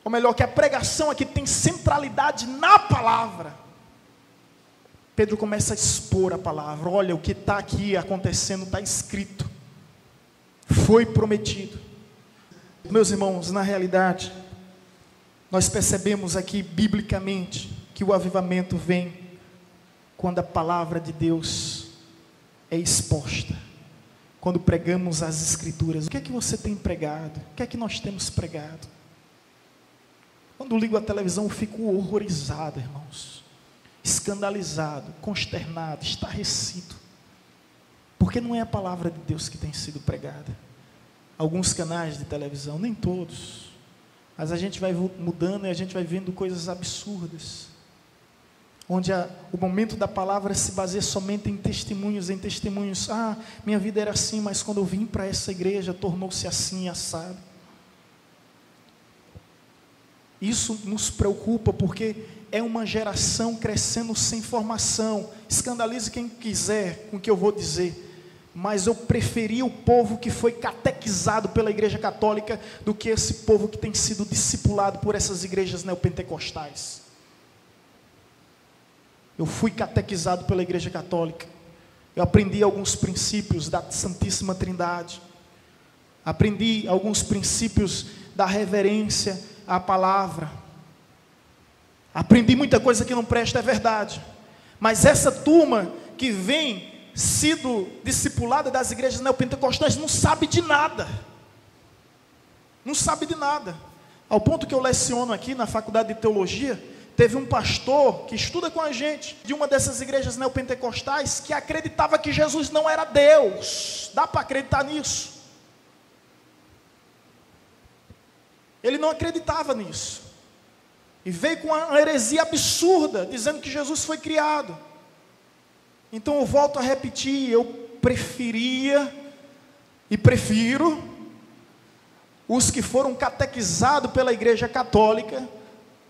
ou melhor, que a pregação aqui tem centralidade na palavra. Pedro começa a expor a palavra. Olha, o que está aqui acontecendo está escrito, foi prometido. Meus irmãos, na realidade, nós percebemos aqui biblicamente que o avivamento vem quando a palavra de Deus é exposta, quando pregamos as escrituras. O que é que você tem pregado? O que é que nós temos pregado? Quando ligo a televisão eu fico horrorizado, irmãos, escandalizado, consternado, estarrecido, porque não é a palavra de Deus que tem sido pregada. Alguns canais de televisão, nem todos, mas a gente vai mudando e a gente vai vendo coisas absurdas, onde o momento da palavra se baseia somente em testemunhos. Ah, minha vida era assim, mas quando eu vim para essa igreja, tornou-se assim, assado. Isso nos preocupa, porque é uma geração crescendo sem formação. Escandalize quem quiser com o que eu vou dizer, mas eu preferi o povo que foi catequizado pela igreja católica do que esse povo que tem sido discipulado por essas igrejas neopentecostais. Eu fui catequizado pela igreja católica, eu aprendi alguns princípios da Santíssima Trindade, aprendi alguns princípios da reverência à palavra, aprendi muita coisa que não presta, é verdade, mas essa turma que vem sido discipulada das igrejas neopentecostais não sabe de nada, ao ponto que eu leciono aqui na faculdade de teologia. Teve um pastor que estuda com a gente, de uma dessas igrejas neopentecostais, que acreditava que Jesus não era Deus. Dá para acreditar nisso? Ele não acreditava nisso, e veio com uma heresia absurda, dizendo que Jesus foi criado. Então eu volto a repetir, eu preferia e prefiro os que foram catequizados pela igreja católica,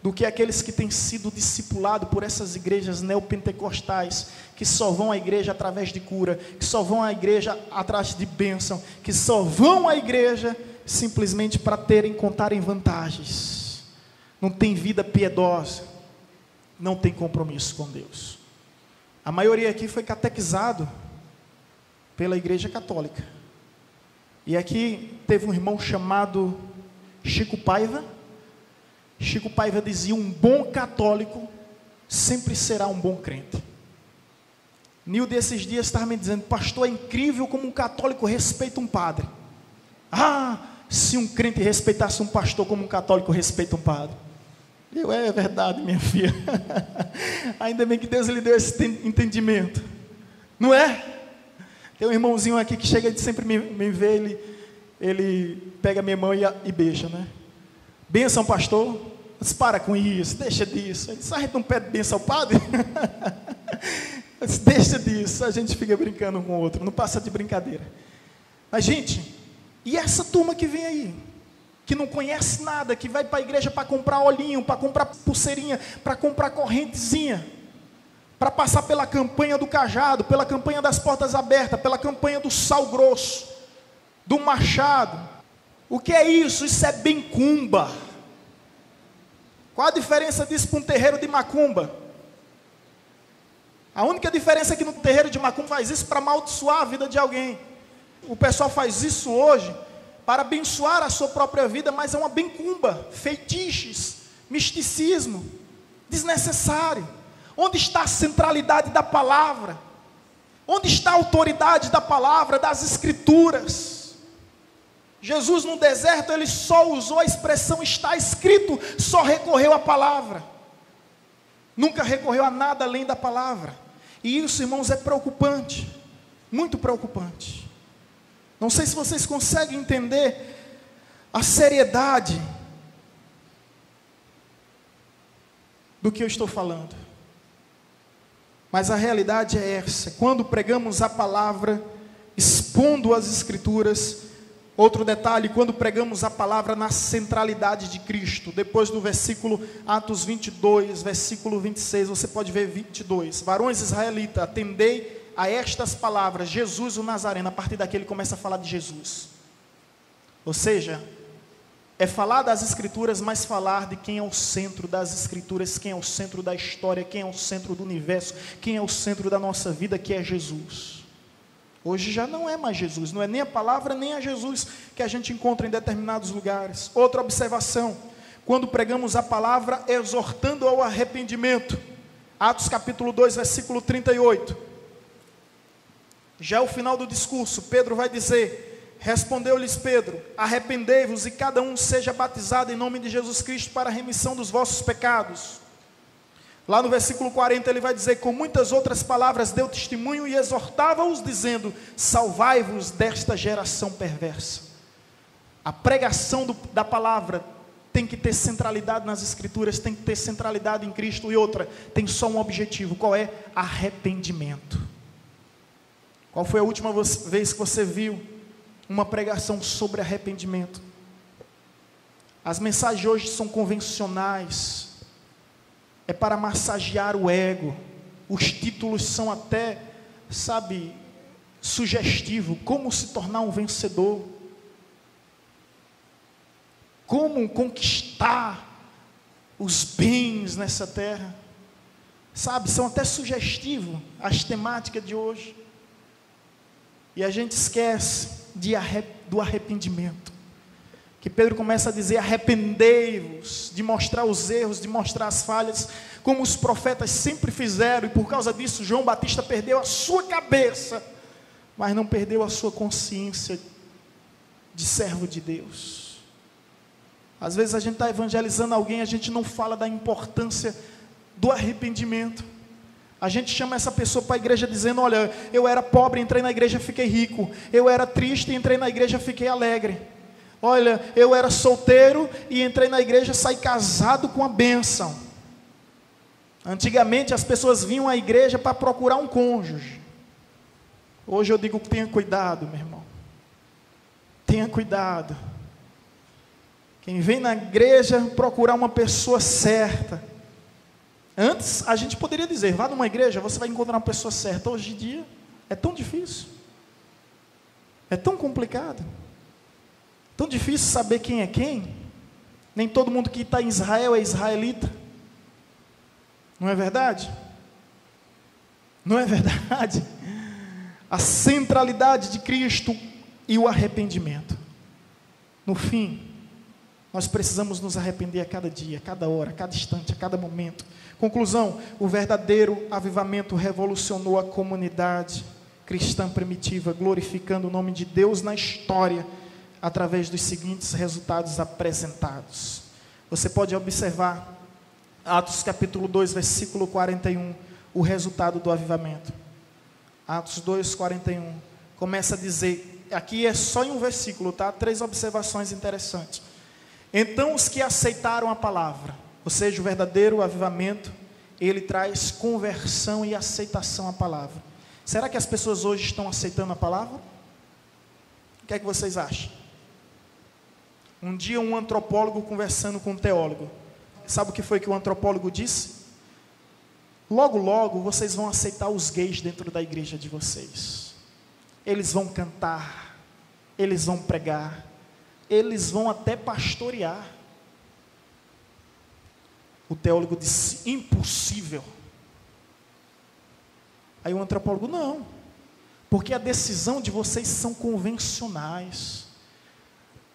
do que aqueles que têm sido discipulados por essas igrejas neopentecostais, que só vão à igreja através de cura, que só vão à igreja atrás de bênção, que só vão à igreja simplesmente para contarem vantagens. Não tem vida piedosa, não tem compromisso com Deus. A maioria aqui foi catequizado pela igreja católica. E aqui teve um irmão chamado Chico Paiva. Chico Paiva dizia: um bom católico sempre será um bom crente. Nil desses dias estava me dizendo: pastor, é incrível como um católico respeita um padre. Ah, se um crente respeitasse um pastor como um católico respeita um padre. É verdade, minha filha. Ainda bem que Deus lhe deu esse entendimento, não é? Tem um irmãozinho aqui que chega de sempre me ver, ele pega minha mão e beija, né? Bênção, pastor. Eu disse: para com isso, deixa disso. Ele disse: a gente não pede bênção ao padre? Eu disse: deixa disso, a gente fica brincando um com o outro, não passa de brincadeira. Mas gente, e essa turma que vem aí, que não conhece nada, que vai para a igreja para comprar olhinho, para comprar pulseirinha, para comprar correntezinha, para passar pela campanha do cajado, pela campanha das portas abertas, pela campanha do sal grosso, do machado. O que é isso? Isso é bencumba. Qual a diferença disso para um terreiro de macumba? A única diferença é que no terreiro de macumba faz isso para amaldiçoar a vida de alguém. O pessoal faz isso hoje para abençoar a sua própria vida, mas é uma bencumba, feitiços, misticismo, desnecessário. Onde está a centralidade da palavra? Onde está a autoridade da palavra, das escrituras? Jesus no deserto, ele só usou a expressão está escrito, só recorreu à palavra. Nunca recorreu a nada além da palavra. E isso, irmãos, é preocupante, muito preocupante. Não sei se vocês conseguem entender a seriedade do que eu estou falando. Mas a realidade é essa: quando pregamos a palavra, expondo as Escrituras. Outro detalhe, quando pregamos a palavra na centralidade de Cristo, depois do versículo Atos 22, versículo 26, você pode ver 22. Varões israelitas, atendei a estas palavras, Jesus o Nazareno. A partir daqui ele começa a falar de Jesus. Ou seja, é falar das Escrituras, mas falar de quem é o centro das Escrituras, quem é o centro da história, quem é o centro do universo, quem é o centro da nossa vida, que é Jesus. Hoje já não é mais Jesus, não é nem a palavra, nem a Jesus que a gente encontra em determinados lugares. Outra observação, quando pregamos a palavra exortando ao arrependimento, Atos capítulo 2, versículo 38, já é o final do discurso, Pedro vai dizer, respondeu-lhes Pedro, arrependei-vos e cada um seja batizado em nome de Jesus Cristo para a remissão dos vossos pecados. Lá no versículo 40 ele vai dizer, com muitas outras palavras deu testemunho e exortava-os dizendo, salvai-vos desta geração perversa. A pregação da palavra tem que ter centralidade nas Escrituras, tem que ter centralidade em Cristo. E outra, tem só um objetivo, qual é? Arrependimento. Qual foi a última vez que você viu uma pregação sobre arrependimento? As mensagens hoje são convencionais, é para massagear o ego. Os títulos são até, sugestivo. Como se tornar um vencedor? Como conquistar os bens nessa terra? São até sugestivos as temáticas de hoje. E a gente esquece do arrependimento. Que Pedro começa a dizer, arrependei-vos, de mostrar os erros, de mostrar as falhas, como os profetas sempre fizeram, e por causa disso João Batista perdeu a sua cabeça, mas não perdeu a sua consciência de servo de Deus. Às vezes a gente está evangelizando alguém, a gente não fala da importância do arrependimento. A gente chama essa pessoa para a igreja dizendo, olha, eu era pobre, entrei na igreja, fiquei rico. Eu era triste, entrei na igreja, fiquei alegre. Olha, eu era solteiro e entrei na igreja, saí casado com a bênção. Antigamente as pessoas vinham à igreja para procurar um cônjuge. Hoje eu digo, tenha cuidado, meu irmão. Tenha cuidado. Quem vem na igreja procurar uma pessoa certa. Antes a gente poderia dizer, vá numa igreja, você vai encontrar uma pessoa certa. Hoje em dia é tão difícil. É tão complicado. Tão difícil saber quem é quem. Nem todo mundo que está em Israel é israelita. Não é verdade? Não é verdade? A centralidade de Cristo e o arrependimento. No fim, nós precisamos nos arrepender a cada dia, a cada hora, a cada instante, a cada momento. Conclusão, o verdadeiro avivamento revolucionou a comunidade cristã primitiva, glorificando o nome de Deus na história, através dos seguintes resultados apresentados. Você pode observar, Atos capítulo 2, versículo 41, o resultado do avivamento. Atos 2, 41, começa a dizer, aqui é só em um versículo, tá? 3 observações interessantes. Então os que aceitaram a palavra, ou seja, o verdadeiro avivamento, ele traz conversão e aceitação à palavra. Será que as pessoas hoje estão aceitando a palavra? O que é que vocês acham? Um dia um antropólogo conversando com um teólogo, sabe o que foi que o antropólogo disse? Logo, logo vocês vão aceitar os gays dentro da igreja de vocês. Eles vão cantar, eles vão pregar, eles vão até pastorear. O teólogo disse, impossível. Aí o antropólogo, não, porque a decisão de vocês são convencionais.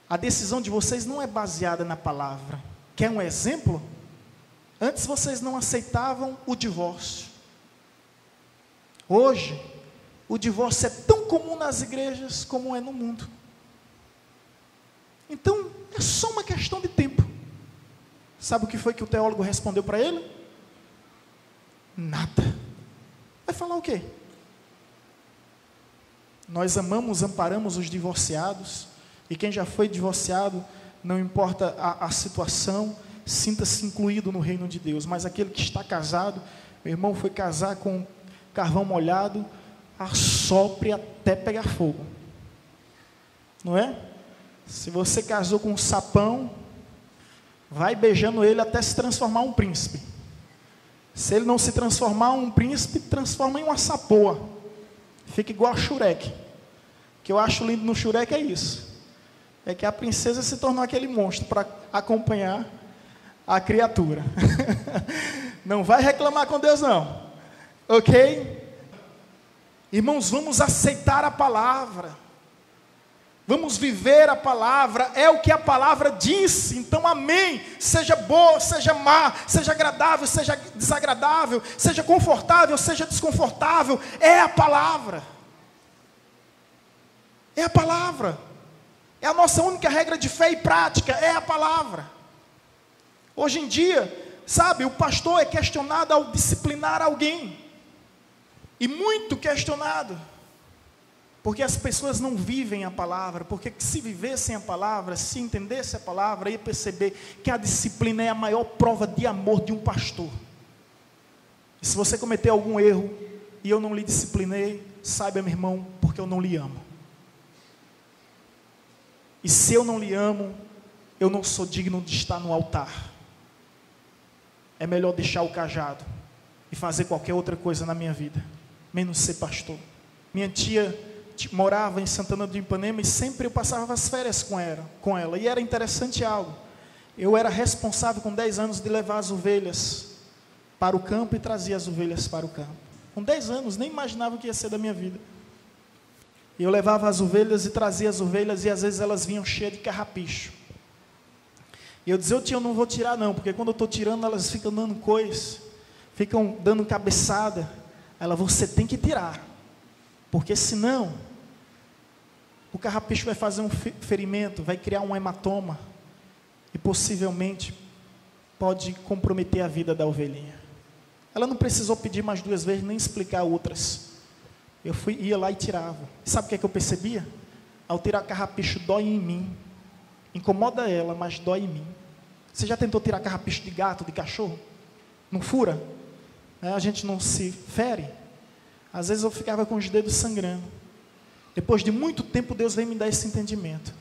A decisão de vocês não é baseada na palavra. Quer um exemplo? Antes vocês não aceitavam o divórcio. Hoje, o divórcio é tão comum nas igrejas como é no mundo. Então, é só uma questão de tempo. Sabe o que foi que o teólogo respondeu para ele? Nada. Vai falar o quê? Nós amamos, amparamos os divorciados. E quem já foi divorciado, não importa a situação, sinta-se incluído no reino de Deus. Mas aquele que está casado, meu irmão, foi casar com carvão molhado, assopre até pegar fogo. Não é? Se você casou com um sapão, vai beijando ele até se transformar em um príncipe. Se ele não se transformar em um príncipe, transforma em uma sapoa. Fica igual a Shurek. O que eu acho lindo no Shurek é isso. É que a princesa se tornou aquele monstro para acompanhar a criatura. Não vai reclamar com Deus não. Ok? Irmãos, vamos aceitar a palavra. Vamos viver a palavra, é o que a palavra disse. Então amém, seja boa, seja má, seja agradável, seja desagradável, seja confortável, seja desconfortável, é a palavra. É a palavra. É a nossa única regra de fé e prática, é a palavra. Hoje em dia, sabe, o pastor é questionado ao disciplinar alguém. E muito questionado. Porque as pessoas não vivem a palavra, porque se vivessem a palavra, se entendesse a palavra, ia perceber que a disciplina é a maior prova de amor de um pastor. E se você cometer algum erro, e eu não lhe disciplinei, saiba, meu irmão, porque eu não lhe amo. E se eu não lhe amo, eu não sou digno de estar no altar. É melhor deixar o cajado, e fazer qualquer outra coisa na minha vida, menos ser pastor. Minha tia morava em Santana do Ipanema e sempre eu passava as férias com ela. E era interessante algo. Eu era responsável com 10 anos de levar as ovelhas para o campo e trazia as ovelhas para o campo. Com 10 anos, nem imaginava o que ia ser da minha vida. E eu levava as ovelhas e trazia as ovelhas e às vezes elas vinham cheias de carrapicho. E eu dizia, eu não vou tirar não, porque quando eu estou tirando elas ficam dando coisa, ficam dando cabeçada. Ela, você tem que tirar. Porque senão, o carrapicho vai fazer um ferimento, vai criar um hematoma, e possivelmente pode comprometer a vida da ovelhinha. Ela não precisou pedir mais 2 vezes, nem explicar outras. Eu ia lá e tirava. E sabe o que eu percebia? Ao tirar carrapicho, dói em mim. Incomoda ela, mas dói em mim. Você já tentou tirar carrapicho de gato, de cachorro? Não fura? A gente não se fere? Às vezes eu ficava com os dedos sangrando. Depois de muito tempo, Deus veio me dar esse entendimento.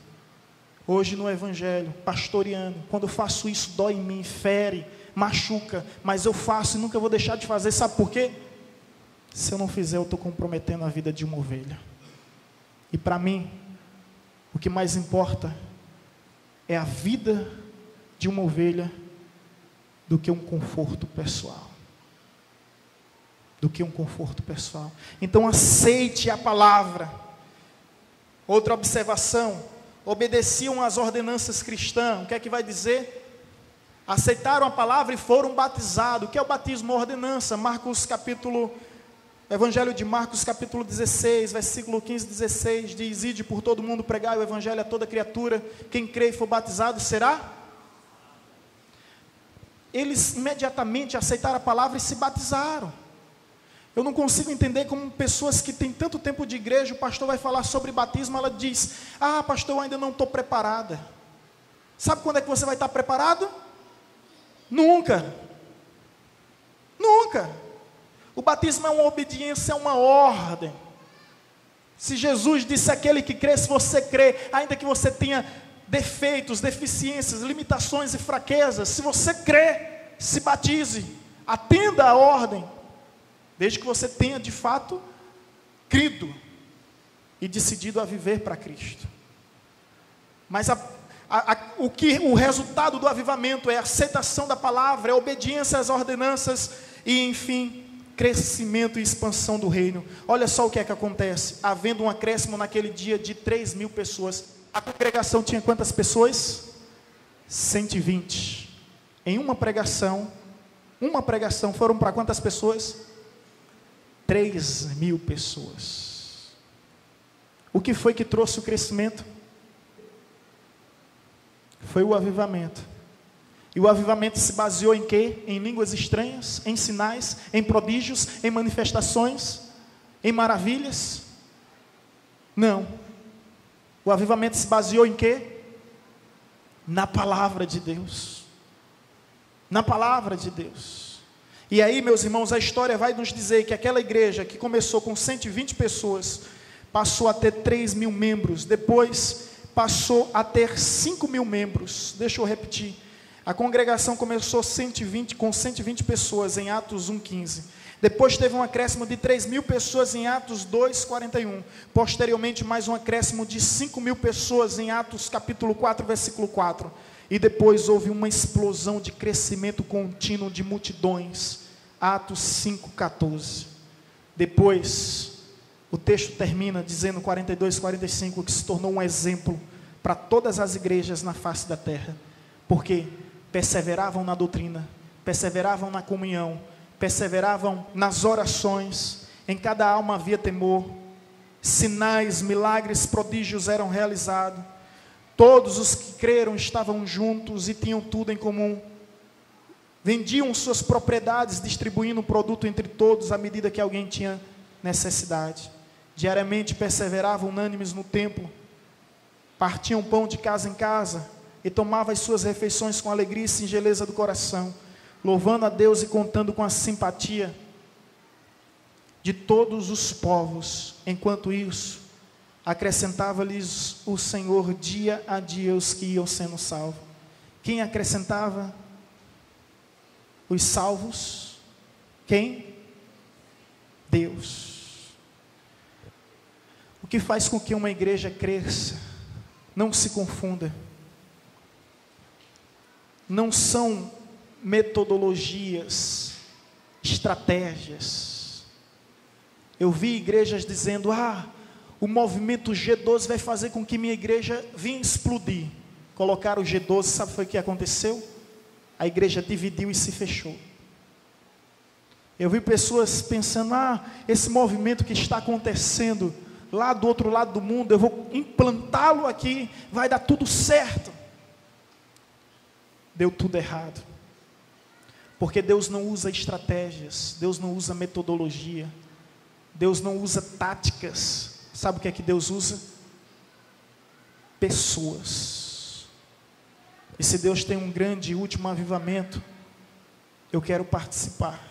Hoje no Evangelho, pastoreando, quando eu faço isso, dói em mim, fere, machuca, mas eu faço e nunca vou deixar de fazer. Sabe por quê? Se eu não fizer, eu estou comprometendo a vida de uma ovelha. E para mim, o que mais importa é a vida de uma ovelha do que um conforto pessoal. Do que um conforto pessoal. Então aceite a palavra. Outra observação, obedeciam às ordenanças cristãs. O que é que vai dizer? Aceitaram a palavra e foram batizados. O que é o batismo? Uma ordenança. Evangelho de Marcos capítulo 16, versículo 15 e 16, diz, ide por todo mundo pregar o evangelho a toda criatura, quem crê e for batizado será? Eles imediatamente aceitaram a palavra e se batizaram. Eu não consigo entender como pessoas que têm tanto tempo de igreja, o pastor vai falar sobre batismo, ela diz, pastor, eu ainda não estou preparada. Sabe quando é que você vai estar preparado? Nunca. Nunca. O batismo é uma obediência, é uma ordem. Se Jesus disse aquele que crê, se você crê, ainda que você tenha defeitos, deficiências, limitações e fraquezas, se você crê, se batize, atenda a ordem. Desde que você tenha de fato crido e decidido a viver para Cristo. Mas o resultado do avivamento é a aceitação da palavra, é a obediência às ordenanças e, enfim, crescimento e expansão do reino. Olha só o que é que acontece. Havendo um acréscimo naquele dia de 3.000 pessoas. A congregação tinha quantas pessoas? 120. Em uma pregação foram para quantas pessoas? 3.000 pessoas. O que foi que trouxe o crescimento? Foi o avivamento. E o avivamento se baseou em quê? Em línguas estranhas, em sinais, em prodígios, em manifestações, em maravilhas? Não. O avivamento se baseou em quê? Na palavra de Deus. Na palavra de Deus. E aí, meus irmãos, a história vai nos dizer que aquela igreja que começou com 120 pessoas, passou a ter 3.000 membros, depois passou a ter 5.000 membros. Deixa eu repetir. A congregação começou com 120 pessoas em Atos 1:15. Depois teve um acréscimo de 3.000 pessoas em Atos 2:41. Posteriormente, mais um acréscimo de 5.000 pessoas em Atos capítulo 4, versículo 4. E depois houve uma explosão de crescimento contínuo de multidões. Atos 5:14. Depois, o texto termina dizendo 42:45, que se tornou um exemplo para todas as igrejas na face da terra. Porque perseveravam na doutrina, perseveravam na comunhão, perseveravam nas orações, em cada alma havia temor, sinais, milagres, prodígios eram realizados, todos os que creram estavam juntos e tinham tudo em comum, vendiam suas propriedades, distribuindo o produto entre todos, à medida que alguém tinha necessidade, diariamente perseveravam unânimes no templo, partiam pão de casa em casa, e tomavam as suas refeições com alegria e singeleza do coração, louvando a Deus e contando com a simpatia de todos os povos. Enquanto isso, acrescentava-lhes o Senhor dia a dia os que iam sendo salvos. Quem acrescentava? Os salvos. Quem? Deus. O que faz com que uma igreja cresça? Não se confunda. Não são metodologias, estratégias. Eu vi igrejas dizendo: o movimento G12 vai fazer com que minha igreja venha explodir. Colocaram o G12, sabe o que aconteceu? A igreja dividiu e se fechou. Eu vi pessoas pensando: esse movimento que está acontecendo lá do outro lado do mundo, eu vou implantá-lo aqui, vai dar tudo certo. Deu tudo errado. Porque Deus não usa estratégias, Deus não usa metodologia, Deus não usa táticas. Sabe o que é que Deus usa? Pessoas. E se Deus tem um grande e último avivamento, eu quero participar,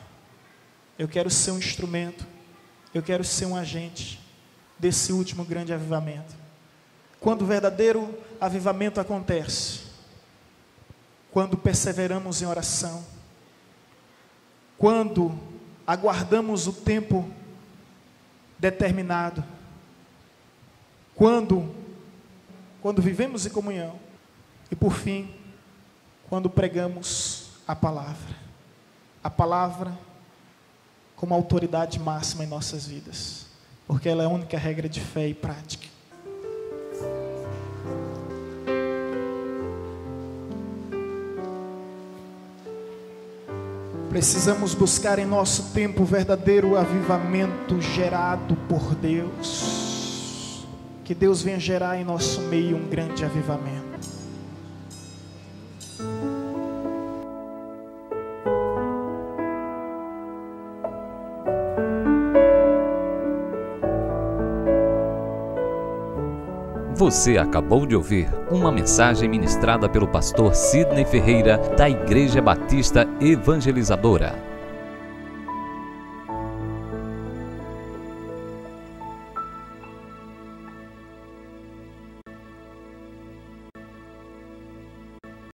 eu quero ser um instrumento, eu quero ser um agente desse último grande avivamento. Quando o verdadeiro avivamento acontece? Quando perseveramos em oração, quando aguardamos o tempo determinado, quando vivemos em comunhão, e por fim, quando pregamos a palavra como autoridade máxima em nossas vidas, porque ela é a única regra de fé e prática. Precisamos buscar em nosso tempo o verdadeiro avivamento gerado por Deus. Que Deus venha gerar em nosso meio um grande avivamento. Você acabou de ouvir uma mensagem ministrada pelo pastor Sidney Ferreira, da Igreja Batista Evangelizadora.